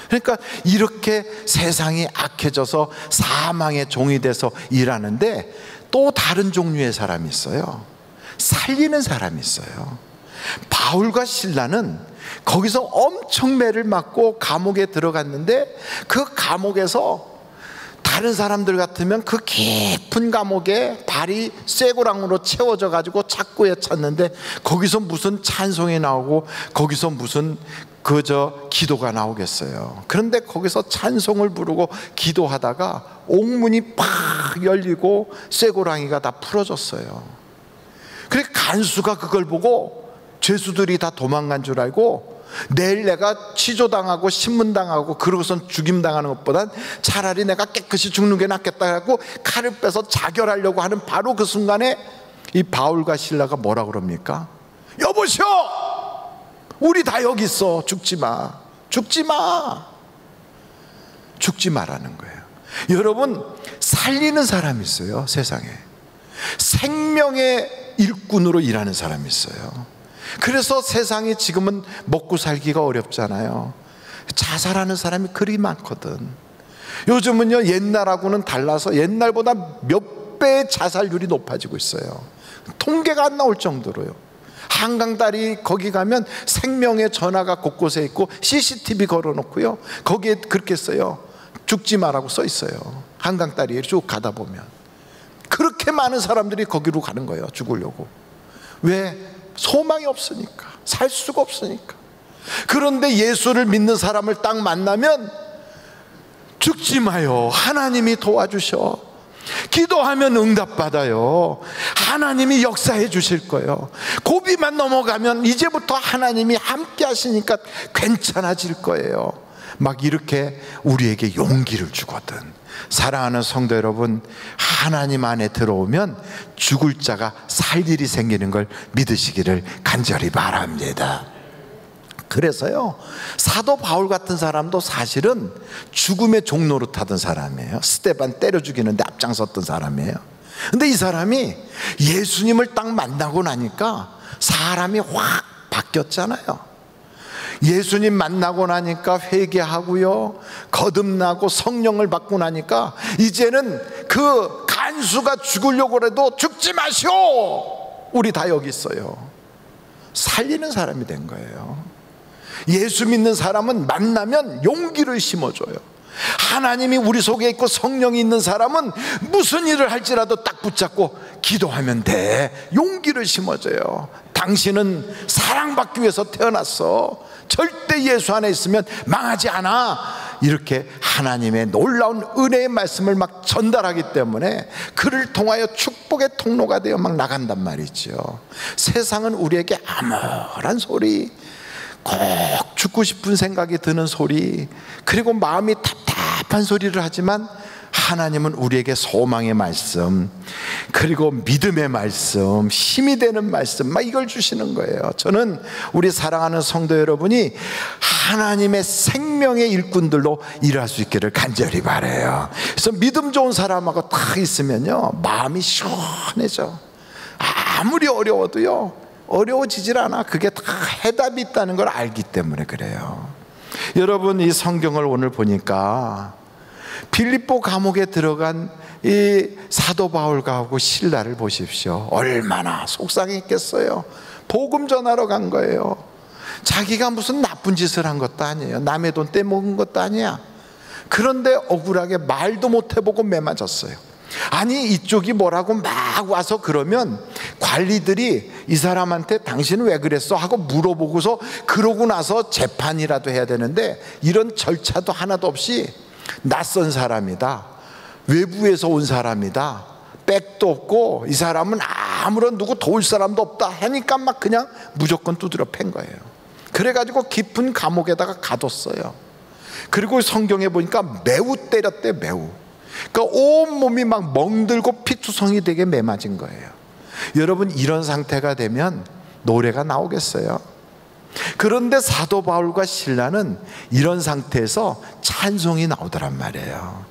그러니까 이렇게 세상이 악해져서 사망의 종이 돼서 일하는데 또 다른 종류의 사람이 있어요. 살리는 사람이 있어요. 바울과 실라는 거기서 엄청 매를 맞고 감옥에 들어갔는데 그 감옥에서 다른 사람들 같으면 그 깊은 감옥에 발이 쇠고랑으로 채워져 가지고 착고에 찼는데 거기서 무슨 찬송이 나오고 거기서 무슨 그저 기도가 나오겠어요. 그런데 거기서 찬송을 부르고 기도하다가 옥문이 팍 열리고 쇠고랑이가 다 풀어졌어요. 그래 간수가 그걸 보고 죄수들이 다 도망간 줄 알고 내일 내가 취조당하고 신문당하고 그러고선 죽임당하는 것보단 차라리 내가 깨끗이 죽는 게 낫겠다 하고 칼을 빼서 자결하려고 하는 바로 그 순간에 이 바울과 실라가 뭐라 그럽니까? 여보시오! 우리 다 여기 있어. 죽지 마. 죽지 마. 죽지 마라는 거예요. 여러분, 살리는 사람이 있어요. 세상에 생명의 일꾼으로 일하는 사람이 있어요. 그래서 세상이 지금은 먹고 살기가 어렵잖아요. 자살하는 사람이 그리 많거든. 요즘은요 옛날하고는 달라서 옛날보다 몇 배의 자살률이 높아지고 있어요. 통계가 안 나올 정도로요. 한강다리 거기 가면 생명의 전화가 곳곳에 있고 CCTV 걸어놓고요 거기에 그렇게 써요. 죽지 마라고 써 있어요. 한강다리에 쭉 가다 보면 그렇게 많은 사람들이 거기로 가는 거예요. 죽으려고. 왜? 소망이 없으니까. 살 수가 없으니까. 그런데 예수를 믿는 사람을 딱 만나면 죽지 마요. 하나님이 도와주셔. 기도하면 응답받아요. 하나님이 역사해 주실 거예요. 고비만 넘어가면 이제부터 하나님이 함께 하시니까 괜찮아질 거예요. 막 이렇게 우리에게 용기를 주거든. 사랑하는 성도 여러분, 하나님 안에 들어오면 죽을 자가 살 일이 생기는 걸 믿으시기를 간절히 바랍니다. 그래서요 사도 바울 같은 사람도 사실은 죽음의 종로로 타던 사람이에요. 스데반 때려 죽이는데 앞장섰던 사람이에요. 근데 이 사람이 예수님을 딱 만나고 나니까 사람이 확 바뀌었잖아요. 예수님 만나고 나니까 회개하고요 거듭나고 성령을 받고 나니까 이제는 그 간수가 죽으려고 해도 죽지 마시오. 우리 다 여기 있어요. 살리는 사람이 된 거예요. 예수 믿는 사람은 만나면 용기를 심어줘요. 하나님이 우리 속에 있고 성령이 있는 사람은 무슨 일을 할지라도 딱 붙잡고 기도하면 돼. 용기를 심어줘요. 당신은 사랑받기 위해서 태어났어. 절대 예수 안에 있으면 망하지 않아. 이렇게 하나님의 놀라운 은혜의 말씀을 막 전달하기 때문에 그를 통하여 축복의 통로가 되어 막 나간단 말이죠. 세상은 우리에게 암울한 소리, 꼭 죽고 싶은 생각이 드는 소리, 그리고 마음이 답답한 소리를 하지만 하나님은 우리에게 소망의 말씀, 그리고 믿음의 말씀, 힘이 되는 말씀, 막 이걸 주시는 거예요. 저는 우리 사랑하는 성도 여러분이 하나님의 생명의 일꾼들로 일할 수 있기를 간절히 바라요. 그래서 믿음 좋은 사람하고 딱 있으면요 마음이 시원해져. 아무리 어려워도요 어려워지질 않아. 그게 다 해답이 있다는 걸 알기 때문에 그래요. 여러분, 이 성경을 오늘 보니까 빌립보 감옥에 들어간 이 사도 바울하고 실라를 보십시오. 얼마나 속상했겠어요. 복음 전하러 간 거예요. 자기가 무슨 나쁜 짓을 한 것도 아니에요. 남의 돈 떼먹은 것도 아니야. 그런데 억울하게 말도 못 해보고 매맞았어요. 아니 이쪽이 뭐라고 막 와서 그러면 관리들이 이 사람한테 당신은 왜 그랬어? 하고 물어보고서 그러고 나서 재판이라도 해야 되는데 이런 절차도 하나도 없이 낯선 사람이다, 외부에서 온 사람이다, 백도 없고 이 사람은 아무런 누구 도울 사람도 없다 하니까 막 그냥 무조건 두드려 팬 거예요. 그래가지고 깊은 감옥에다가 가뒀어요. 그리고 성경에 보니까 매우 때렸대. 매우. 그러니까 온몸이 막 멍들고 피투성이 되게 매맞은 거예요. 여러분, 이런 상태가 되면 노래가 나오겠어요? 그런데 사도 바울과 실라는 이런 상태에서 찬송이 나오더란 말이에요.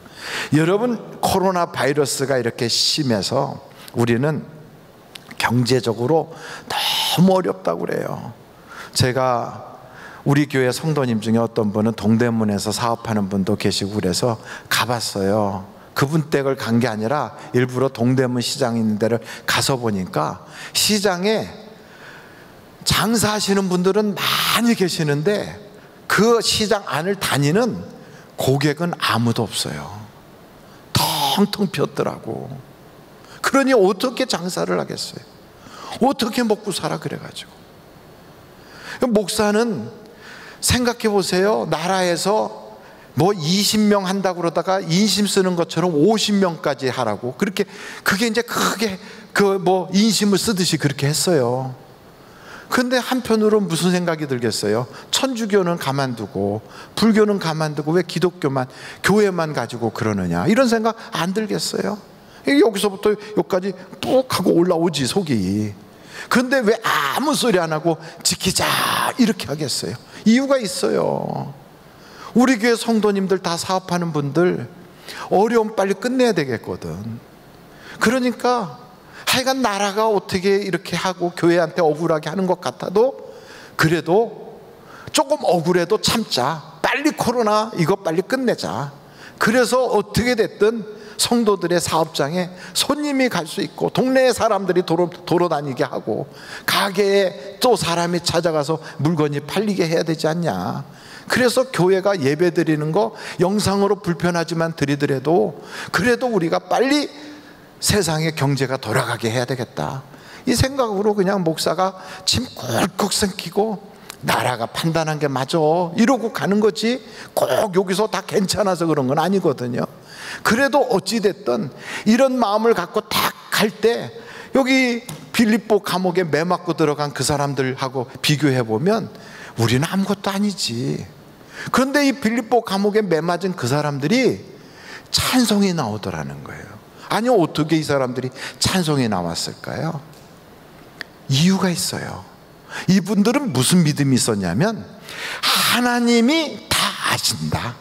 여러분, 코로나 바이러스가 이렇게 심해서 우리는 경제적으로 너무 어렵다고 그래요. 제가 우리 교회 성도님 중에 어떤 분은 동대문에서 사업하는 분도 계시고 그래서 가봤어요. 그분 댁을 간 게 아니라 일부러 동대문 시장 있는 데를 가서 보니까 시장에 장사하시는 분들은 많이 계시는데 그 시장 안을 다니는 고객은 아무도 없어요. 텅텅 비었더라고. 그러니 어떻게 장사를 하겠어요? 어떻게 먹고 살아 그래가지고. 목사는 생각해 보세요. 나라에서 뭐 20명 한다고 그러다가 인심 쓰는 것처럼 50명까지 하라고 그렇게 그게 이제 크게 그 뭐 인심을 쓰듯이 그렇게 했어요. 근데 한편으로 무슨 생각이 들겠어요? 천주교는 가만두고 불교는 가만두고 왜 기독교만 교회만 가지고 그러느냐 이런 생각 안 들겠어요? 여기서부터 여기까지 뚝 하고 올라오지 속이. 그런데 왜 아무 소리 안 하고 지키자 이렇게 하겠어요? 이유가 있어요. 우리 교회 성도님들 다 사업하는 분들 어려움 빨리 끝내야 되겠거든. 그러니까 하여간 나라가 어떻게 이렇게 하고 교회한테 억울하게 하는 것 같아도 그래도 조금 억울해도 참자. 빨리 코로나 이거 빨리 끝내자. 그래서 어떻게 됐든 성도들의 사업장에 손님이 갈 수 있고 동네에 사람들이 돌아다니게 하고 가게에 또 사람이 찾아가서 물건이 팔리게 해야 되지 않냐. 그래서 교회가 예배 드리는 거 영상으로 불편하지만 드리더라도 그래도 우리가 빨리 세상의 경제가 돌아가게 해야 되겠다 이 생각으로 그냥 목사가 침 꿀꺽 삼키고 나라가 판단한 게 맞아 이러고 가는 거지 꼭 여기서 다 괜찮아서 그런 건 아니거든요. 그래도 어찌됐든 이런 마음을 갖고 딱 갈 때 여기 빌립보 감옥에 매 맞고 들어간 그 사람들하고 비교해 보면 우리는 아무것도 아니지. 그런데 이 빌립보 감옥에 매 맞은 그 사람들이 찬송이 나오더라는 거예요. 아니 어떻게 이 사람들이 찬송이 나왔을까요? 이유가 있어요. 이분들은 무슨 믿음이 있었냐면 하나님이 다 아신다.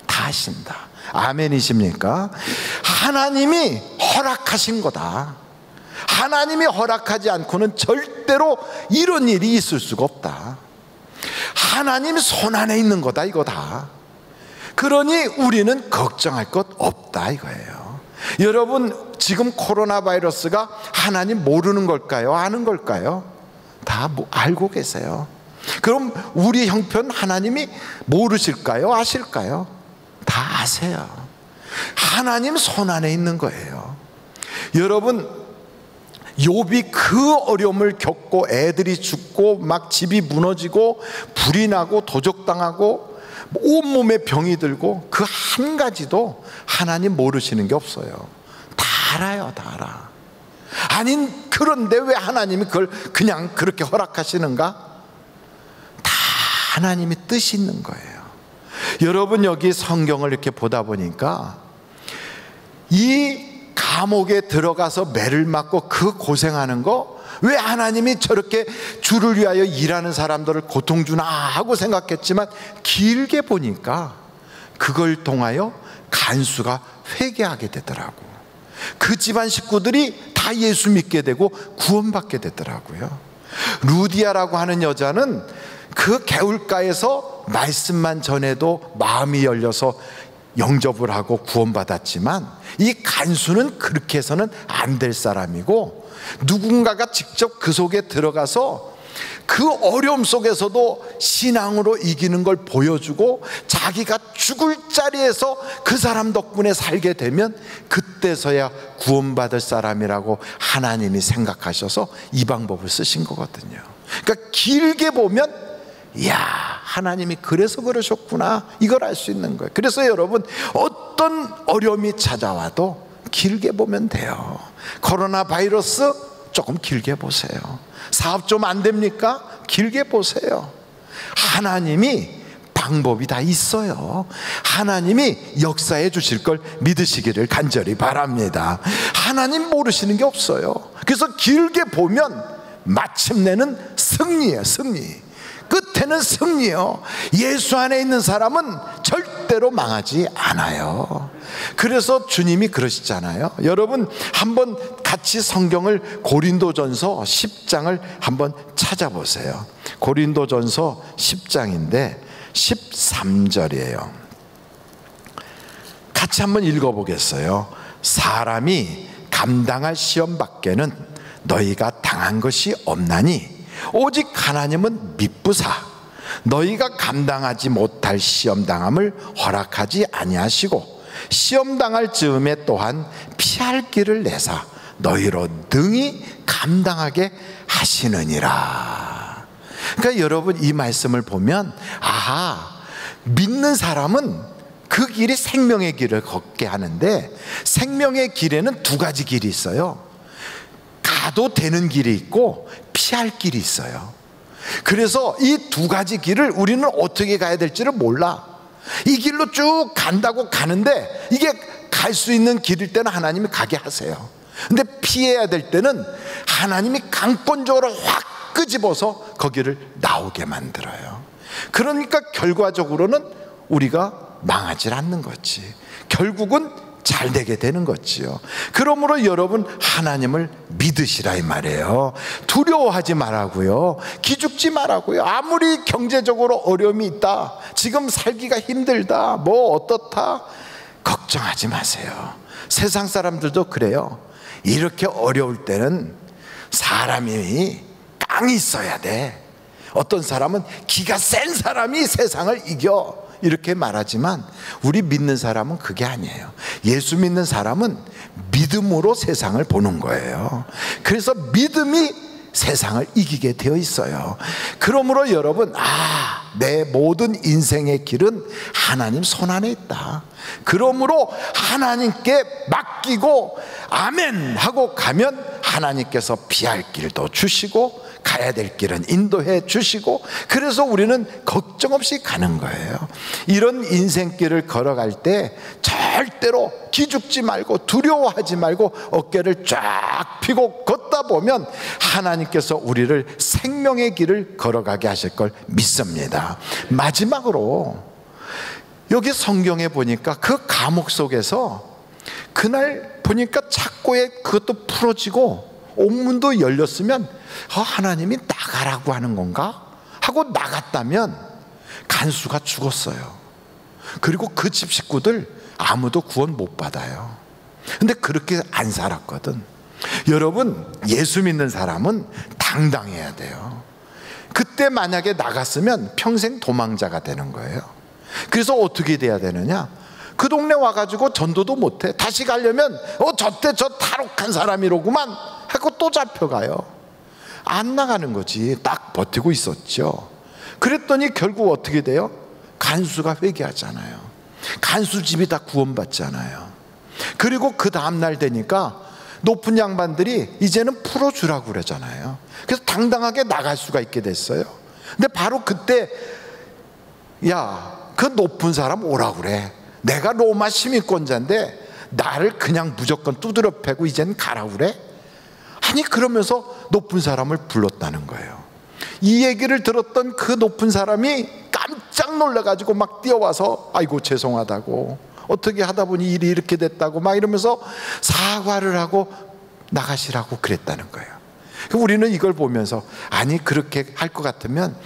다 아신다. 아멘이십니까? 하나님이 허락하신 거다. 하나님이 허락하지 않고는 절대로 이런 일이 있을 수가 없다. 하나님 손 안에 있는 거다 이거다. 그러니 우리는 걱정할 것 없다 이거예요. 여러분 지금 코로나 바이러스가 하나님 모르는 걸까요? 아는 걸까요? 다 알고 계세요. 그럼 우리 형편 하나님이 모르실까요? 아실까요? 다 아세요. 하나님 손 안에 있는 거예요. 여러분 욥이 그 어려움을 겪고 애들이 죽고 막 집이 무너지고 불이 나고 도적당하고 온몸에 병이 들고 그 한 가지도 하나님 모르시는 게 없어요. 다 알아요. 다 알아. 아니 그런데 왜 하나님이 그걸 그냥 그렇게 허락하시는가? 다 하나님이 뜻이 있는 거예요. 여러분 여기 성경을 이렇게 보다 보니까 이 감옥에 들어가서 매를 맞고 그 고생하는 거 왜 하나님이 저렇게 주를 위하여 일하는 사람들을 고통 주나 하고 생각했지만 길게 보니까 그걸 통하여 간수가 회개하게 되더라고. 그 집안 식구들이 다 예수 믿게 되고 구원받게 되더라고요. 루디아라고 하는 여자는 그 개울가에서 말씀만 전해도 마음이 열려서 영접을 하고 구원받았지만 이 간수는 그렇게 해서는 안 될 사람이고 누군가가 직접 그 속에 들어가서 그 어려움 속에서도 신앙으로 이기는 걸 보여주고 자기가 죽을 자리에서 그 사람 덕분에 살게 되면 그때서야 구원받을 사람이라고 하나님이 생각하셔서 이 방법을 쓰신 거거든요. 그러니까 길게 보면 이야 하나님이 그래서 그러셨구나 이걸 알 수 있는 거예요. 그래서 여러분 어떤 어려움이 찾아와도 길게 보면 돼요. 코로나 바이러스 조금 길게 보세요. 사업 좀 안 됩니까? 길게 보세요. 하나님이 방법이 다 있어요. 하나님이 역사해 주실 걸 믿으시기를 간절히 바랍니다. 하나님 모르시는 게 없어요. 그래서 길게 보면 마침내는 승리예요. 승리. 끝에는 승리요. 예수 안에 있는 사람은 절대로 망하지 않아요. 그래서 주님이 그러시잖아요. 여러분 한번 같이 성경을 고린도전서 10장을 한번 찾아보세요. 고린도전서 10장인데 13절이에요. 같이 한번 읽어보겠어요. 사람이 감당할 시험 밖에는 너희가 당한 것이 없나니 오직 하나님은 미쁘사 너희가 감당하지 못할 시험 당함을 허락하지 아니하시고 시험 당할 즈음에 또한 피할 길을 내사 너희로 능히 감당하게 하시느니라. 그러니까 여러분, 이 말씀을 보면 믿는 사람은 그 길이 생명의 길을 걷게 하는데, 생명의 길에는 두 가지 길이 있어요. 가도 되는 길이 있고 피할 길이 있어요. 그래서 이 두 가지 길을 우리는 어떻게 가야 될지를 몰라. 이 길로 쭉 간다고 가는데 이게 갈 수 있는 길일 때는 하나님이 가게 하세요. 근데 피해야 될 때는 하나님이 강권적으로 확 끄집어서 거기를 나오게 만들어요. 그러니까 결과적으로는 우리가 망하지 않는 거지. 결국은 잘 되게 되는 거지요. 그러므로 여러분, 하나님을 믿으시라 이 말이에요. 두려워하지 말라고요. 기죽지 말라고요. 아무리 경제적으로 어려움이 있다, 지금 살기가 힘들다, 뭐 어떻다, 걱정하지 마세요. 세상 사람들도 그래요. 이렇게 어려울 때는 사람이 깡이 있어야 돼. 어떤 사람은 기가 센 사람이 세상을 이겨, 이렇게 말하지만 우리 믿는 사람은 그게 아니에요. 예수 믿는 사람은 믿음으로 세상을 보는 거예요. 그래서 믿음이 세상을 이기게 되어 있어요. 그러므로 여러분, 내 모든 인생의 길은 하나님 손 안에 있다. 그러므로 하나님께 맡기고 아멘 하고 가면 하나님께서 피할 길도 주시고 가야 될 길은 인도해 주시고, 그래서 우리는 걱정 없이 가는 거예요. 이런 인생길을 걸어갈 때 절대로 기죽지 말고 두려워하지 말고 어깨를 쫙 펴고 걷다 보면 하나님께서 우리를 생명의 길을 걸어가게 하실 걸 믿습니다. 마지막으로 여기 성경에 보니까 그 감옥 속에서 그날 보니까 착고에 그것도 풀어지고 옥문도 열렸으면 하나님이 나가라고 하는 건가? 하고 나갔다면 간수가 죽었어요. 그리고 그 집 식구들 아무도 구원 못 받아요. 근데 그렇게 안 살았거든. 여러분, 예수 믿는 사람은 당당해야 돼요. 그때 만약에 나갔으면 평생 도망자가 되는 거예요. 그래서 어떻게 돼야 되느냐? 그 동네 와가지고 전도도 못해. 다시 가려면 저때 저 탈옥한 사람이로구만 하고 또 잡혀가요. 안 나가는 거지. 딱 버티고 있었죠. 그랬더니 결국 어떻게 돼요? 간수가 회개하잖아요. 간수 집이 다 구원받잖아요. 그리고 그 다음날 되니까 높은 양반들이 이제는 풀어주라고 그러잖아요. 그래서 당당하게 나갈 수가 있게 됐어요. 근데 바로 그때 그 높은 사람 오라고 그래. 내가 로마 시민권자인데 나를 그냥 무조건 두드려 패고 이제는 가라고 그래? 아니, 그러면서 높은 사람을 불렀다는 거예요. 이 얘기를 들었던 그 높은 사람이 깜짝 놀라가지고 막 뛰어와서 아이고 죄송하다고, 어떻게 하다 보니 일이 이렇게 됐다고 막 이러면서 사과를 하고 나가시라고 그랬다는 거예요. 우리는 이걸 보면서 아니, 그렇게 할 것 같으면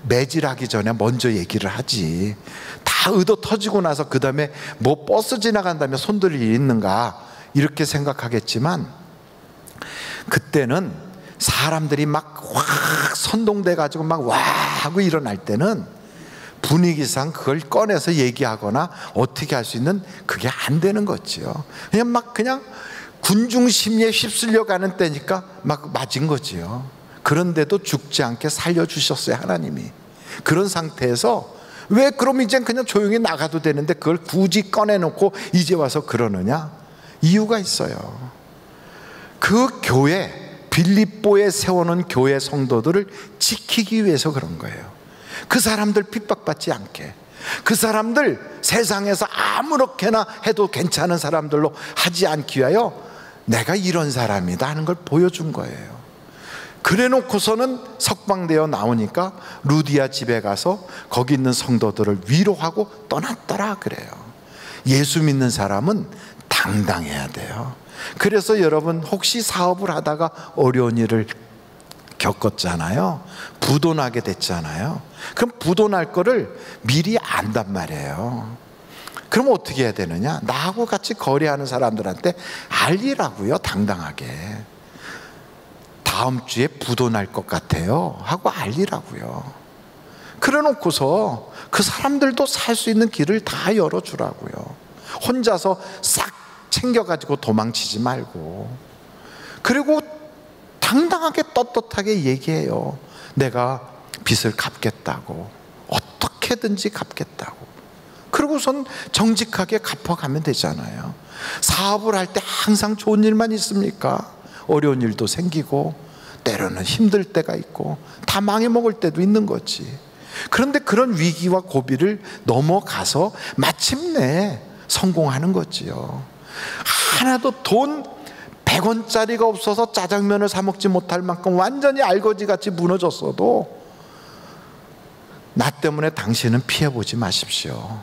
매질하기 전에 먼저 얘기를 하지. 다 의도 터지고 나서 그 다음에 뭐 버스 지나간다면 손들 일이 있는가 이렇게 생각하겠지만, 그때는 사람들이 막 확 선동돼 가지고 막 와 하고 일어날 때는 분위기상 그걸 꺼내서 얘기하거나 어떻게 할 수 있는 그게 안 되는 거지요. 그냥 군중 심리에 휩쓸려 가는 때니까 막 맞은 거지요. 그런데도 죽지 않게 살려주셨어요, 하나님이. 그런 상태에서 왜 그럼 이젠 그냥 조용히 나가도 되는데 그걸 굳이 꺼내놓고 이제 와서 그러느냐? 이유가 있어요. 그 교회, 빌립보에 세워놓은 교회 성도들을 지키기 위해서 그런 거예요. 그 사람들 핍박받지 않게, 그 사람들 세상에서 아무렇게나 해도 괜찮은 사람들로 하지 않기 위하여 내가 이런 사람이다 하는 걸 보여준 거예요. 그래 놓고서는 석방되어 나오니까 루디아 집에 가서 거기 있는 성도들을 위로하고 떠났더라 그래요. 예수 믿는 사람은 당당해야 돼요. 그래서 여러분, 혹시 사업을 하다가 어려운 일을 겪었잖아요. 부도나게 됐잖아요. 그럼 부도날 거를 미리 안단 말이에요. 그럼 어떻게 해야 되느냐? 나하고 같이 거래하는 사람들한테 알리라고요. 당당하게. 다음 주에 부도날 것 같아요 하고 알리라고요. 그래 놓고서 그 사람들도 살 수 있는 길을 다 열어주라고요. 혼자서 싹 챙겨가지고 도망치지 말고. 그리고 당당하게 떳떳하게 얘기해요. 내가 빚을 갚겠다고. 어떻게든지 갚겠다고. 그러고선 정직하게 갚아가면 되잖아요. 사업을 할 때 항상 좋은 일만 있습니까? 어려운 일도 생기고 때로는 힘들 때가 있고 다 망해먹을 때도 있는 거지. 그런데 그런 위기와 고비를 넘어가서 마침내 성공하는 거지요. 하나도 돈 100원짜리가 없어서 짜장면을 사 먹지 못할 만큼 완전히 알거지같이 무너졌어도 나 때문에 당신은 피해보지 마십시오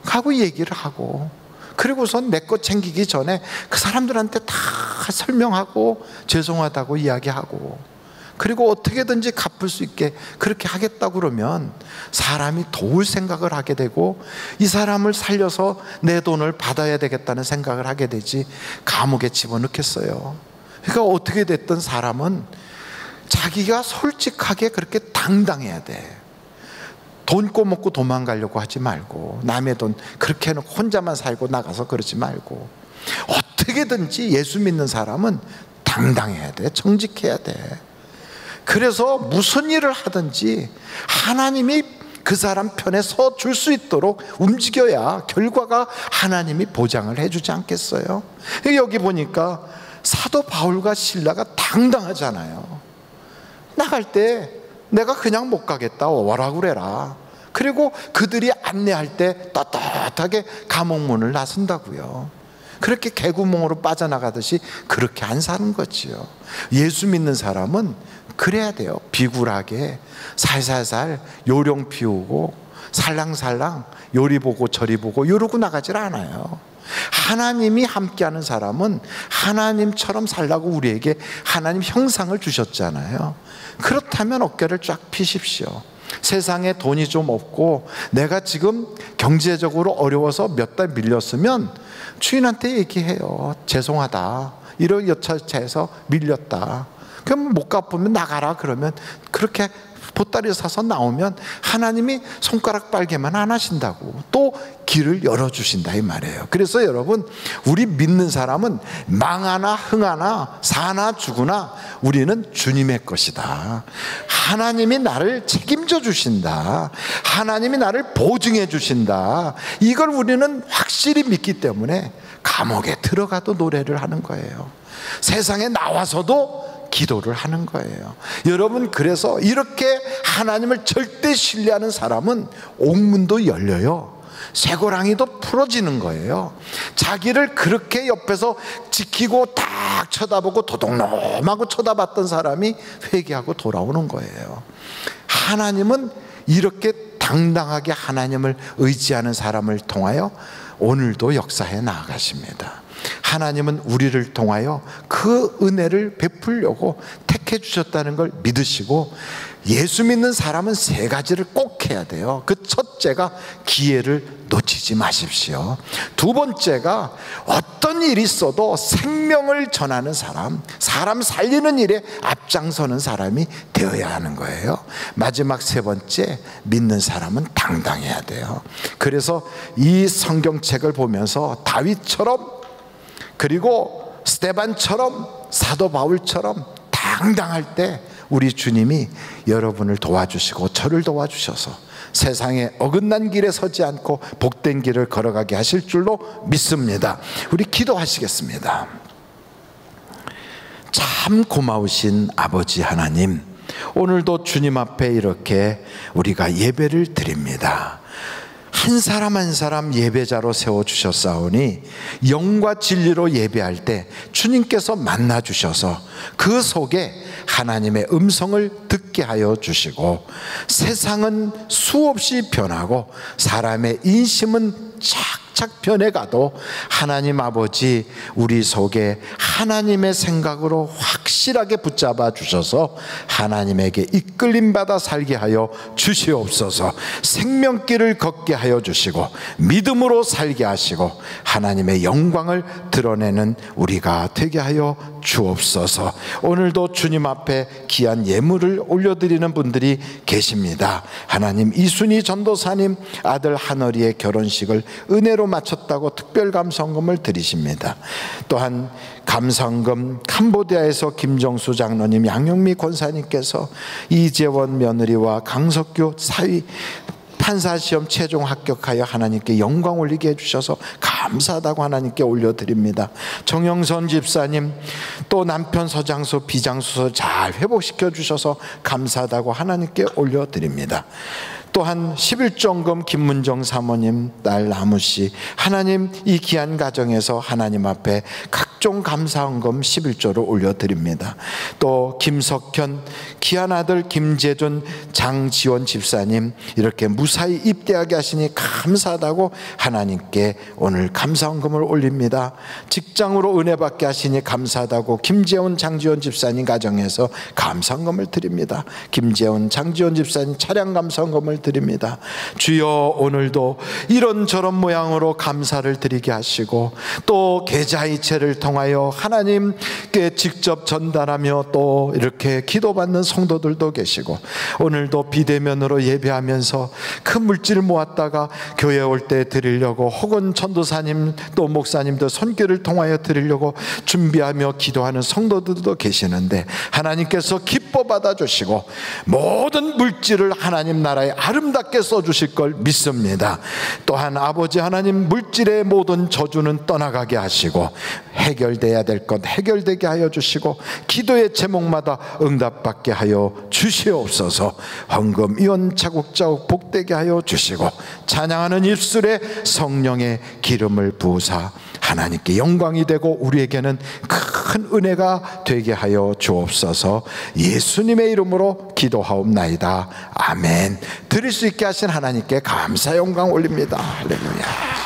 하고 얘기를 하고, 그리고선 내 것 챙기기 전에 그 사람들한테 다 설명하고 죄송하다고 이야기하고, 그리고 어떻게든지 갚을 수 있게 그렇게 하겠다고 그러면 사람이 도울 생각을 하게 되고 이 사람을 살려서 내 돈을 받아야 되겠다는 생각을 하게 되지 감옥에 집어넣겠어요. 그러니까 어떻게 됐든 사람은 자기가 솔직하게 그렇게 당당해야 돼. 돈 꼬먹고 도망가려고 하지 말고, 남의 돈 그렇게 해놓고 혼자만 살고 나가서 그러지 말고, 어떻게든지 예수 믿는 사람은 당당해야 돼. 정직해야 돼. 그래서 무슨 일을 하든지 하나님이 그 사람 편에 서 줄 수 있도록 움직여야 결과가 하나님이 보장을 해주지 않겠어요? 여기 보니까 사도 바울과 실라가 당당하잖아요. 나갈 때 내가 그냥 못 가겠다 와라 그래라. 그리고 그들이 안내할 때 떳떳하게 감옥문을 나선다고요. 그렇게 개구멍으로 빠져나가듯이 그렇게 안 사는 거지요. 예수 믿는 사람은 그래야 돼요. 비굴하게 살살살 요령 피우고 살랑살랑 요리 보고 저리 보고 이러고 나가질 않아요. 하나님이 함께하는 사람은 하나님처럼 살라고 우리에게 하나님 형상을 주셨잖아요. 그렇다면 어깨를 쫙 펴십시오. 세상에 돈이 좀 없고 내가 지금 경제적으로 어려워서 몇 달 밀렸으면 주인한테 얘기해요. 죄송하다, 이런 여차해서 밀렸다. 그럼 못 갚으면 나가라 그러면 그렇게 보따리 사서 나오면 하나님이 손가락 빨개만 안 하신다고 또 길을 열어주신다 이 말이에요. 그래서 여러분, 우리 믿는 사람은 망하나 흥하나 사나 죽으나 우리는 주님의 것이다. 하나님이 나를 책임져 주신다. 하나님이 나를 보증해 주신다. 이걸 우리는 확실히 믿기 때문에 감옥에 들어가도 노래를 하는 거예요. 세상에 나와서도 기도를 하는 거예요. 여러분, 그래서 이렇게 하나님을 절대 신뢰하는 사람은 옥문도 열려요. 쇠고랑이도 풀어지는 거예요. 자기를 그렇게 옆에서 지키고 딱 쳐다보고 도둑놈하고 쳐다봤던 사람이 회개하고 돌아오는 거예요. 하나님은 이렇게 당당하게 하나님을 의지하는 사람을 통하여 오늘도 역사해 나아가십니다. 하나님은 우리를 통하여 그 은혜를 베풀려고 택해 주셨다는 걸 믿으시고, 예수 믿는 사람은 세 가지를 꼭 해야 돼요. 그 첫째가 기회를 놓치지 마십시오. 두 번째가 어떤 일이 있어도 생명을 전하는 사람, 사람 살리는 일에 앞장서는 사람이 되어야 하는 거예요. 마지막 세 번째, 믿는 사람은 당당해야 돼요. 그래서 이 성경책을 보면서 다윗처럼, 그리고 스데반처럼, 사도 바울처럼 당당할 때 우리 주님이 여러분을 도와주시고 저를 도와주셔서 세상에 어긋난 길에 서지 않고 복된 길을 걸어가게 하실 줄로 믿습니다. 우리 기도하시겠습니다. 참 고마우신 아버지 하나님, 오늘도 주님 앞에 이렇게 우리가 예배를 드립니다. 한 사람 한 사람 예배자로 세워주셨사오니 영과 진리로 예배할 때 주님께서 만나주셔서 그 속에 하나님의 음성을 듣게 하여 주시고, 세상은 수없이 변하고 사람의 인심은 살짝 변해가도 하나님 아버지 우리 속에 하나님의 생각으로 확실하게 붙잡아 주셔서 하나님에게 이끌림받아 살게 하여 주시옵소서. 생명길을 걷게 하여 주시고 믿음으로 살게 하시고 하나님의 영광을 드러내는 우리가 되게 하여 주옵소서. 오늘도 주님 앞에 귀한 예물을 올려드리는 분들이 계십니다. 하나님, 이순희 전도사님 아들 한어리의 결혼식을 은혜로 마쳤다고 특별 감사헌금을 드리십니다. 또한 감사헌금 캄보디아에서 김정수 장로님, 양영미 권사님께서 이재원 며느리와 강석규 사위 판사시험 최종 합격하여 하나님께 영광 올리게 해주셔서 감사하다고 하나님께 올려드립니다. 정영선 집사님, 또 남편 서장수 비장수서 잘 회복시켜 주셔서 감사하다고 하나님께 올려드립니다. 또한 11조헌금 김문정 사모님 딸 나무씨, 하나님 이 귀한 가정에서 하나님 앞에 각종 감사헌금 11조를 올려드립니다. 또 김석현 귀한 아들 김재준 장지원 집사님 이렇게 무사히 입대하게 하시니 감사하다고 하나님께 오늘 감사헌금을 올립니다. 직장으로 은혜 받게 하시니 감사하다고 김재훈 장지원 집사님 가정에서 감사헌금을 드립니다. 김재훈 장지원 집사님 차량 감사헌금을 드립니다. 주여, 오늘도 이런저런 모양으로 감사를 드리게 하시고 또 계좌이체를 통하여 하나님께 직접 전달하며 또 이렇게 기도받는 성도들도 계시고, 오늘도 비대면으로 예배하면서 큰 물질 모았다가 교회 올 때 드리려고, 혹은 전도사님 또 목사님들 손길을 통하여 드리려고 준비하며 기도하는 성도들도 계시는데 하나님께서 기뻐 받아주시고 모든 물질을 하나님 나라에 아름답게 써주실 걸 믿습니다. 또한 아버지 하나님, 물질의 모든 저주는 떠나가게 하시고 해결돼야 될 것 해결되게 하여 주시고 기도의 제목마다 응답받게 하여 주시옵소서. 헌금 이원 차곡차곡 복되게 하여 주시고 찬양하는 입술에 성령의 기름을 부으사 하나님께 영광이 되고 우리에게는 큰 은혜가 되게 하여 주옵소서. 예수님의 이름으로 기도하옵나이다. 아멘. 드릴 수 있게 하신 하나님께 감사 영광 올립니다. 할렐루야.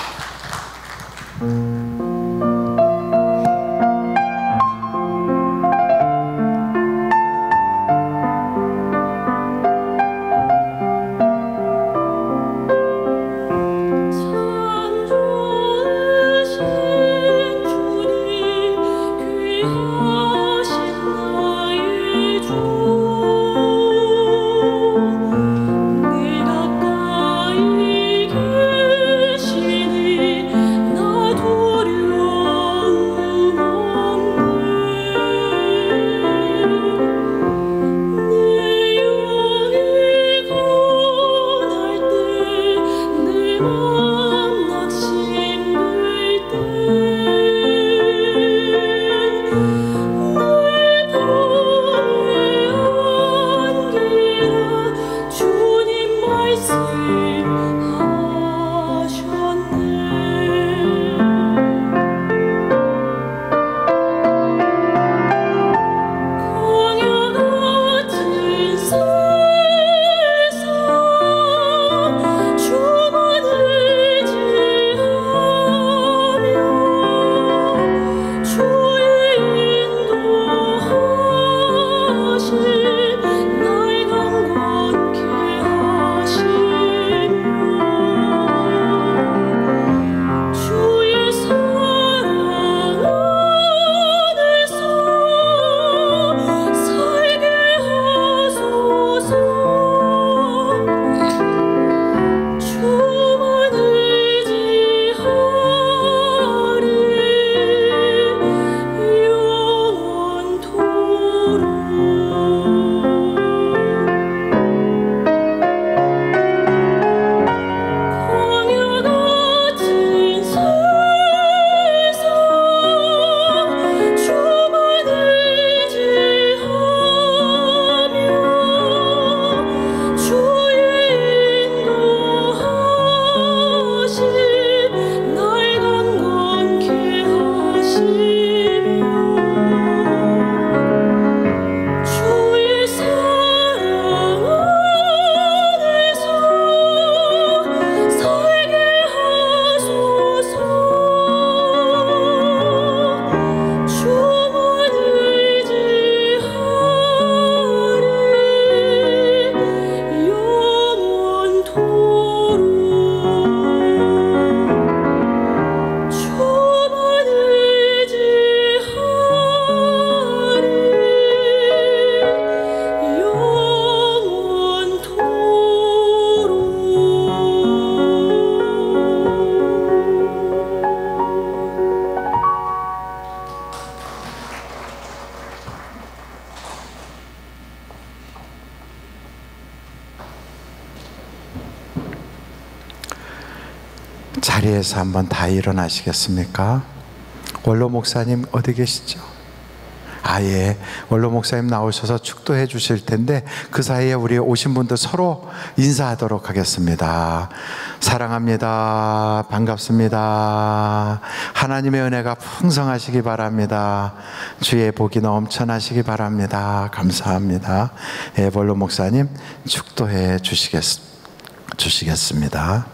날 강건케 하시 자리에서 한번 다 일어나시겠습니까? 원로 목사님 어디 계시죠? 예. 원로 목사님 나오셔서 축도해 주실 텐데 그 사이에 우리 오신 분들 서로 인사하도록 하겠습니다. 사랑합니다. 반갑습니다. 하나님의 은혜가 풍성하시기 바랍니다. 주의 복이 넘쳐나시기 바랍니다. 감사합니다. 원로 목사님 축도해 주시겠습니다.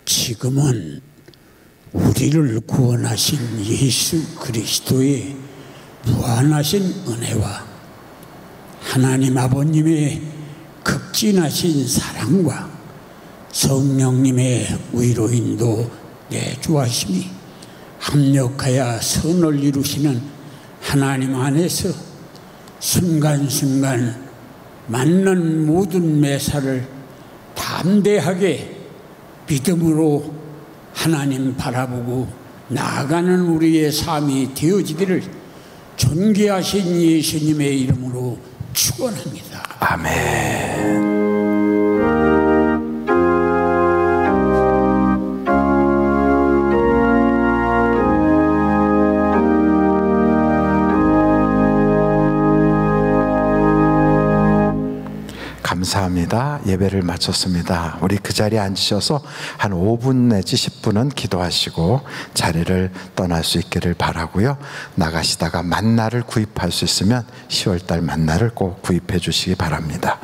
지금은 우리를 구원하신 예수 그리스도의 무한하신 은혜와 하나님 아버님의 극진하신 사랑과 성령님의 위로인도 내주하심이 합력하여 선을 이루시는 하나님 안에서 순간순간 맞는 모든 매사를 담대하게 믿음으로 하나님 바라보고 나아가는 우리의 삶이 되어지기를 존귀하신 예수님의 이름으로 축원합니다. 아멘. 감사합니다. 예배를 마쳤습니다. 우리 그 자리에 앉으셔서 한 5분 내지 10분은 기도하시고 자리를 떠날 수 있기를 바라고요. 나가시다가 만나를 구입할 수 있으면 10월달 만나를 꼭 구입해 주시기 바랍니다.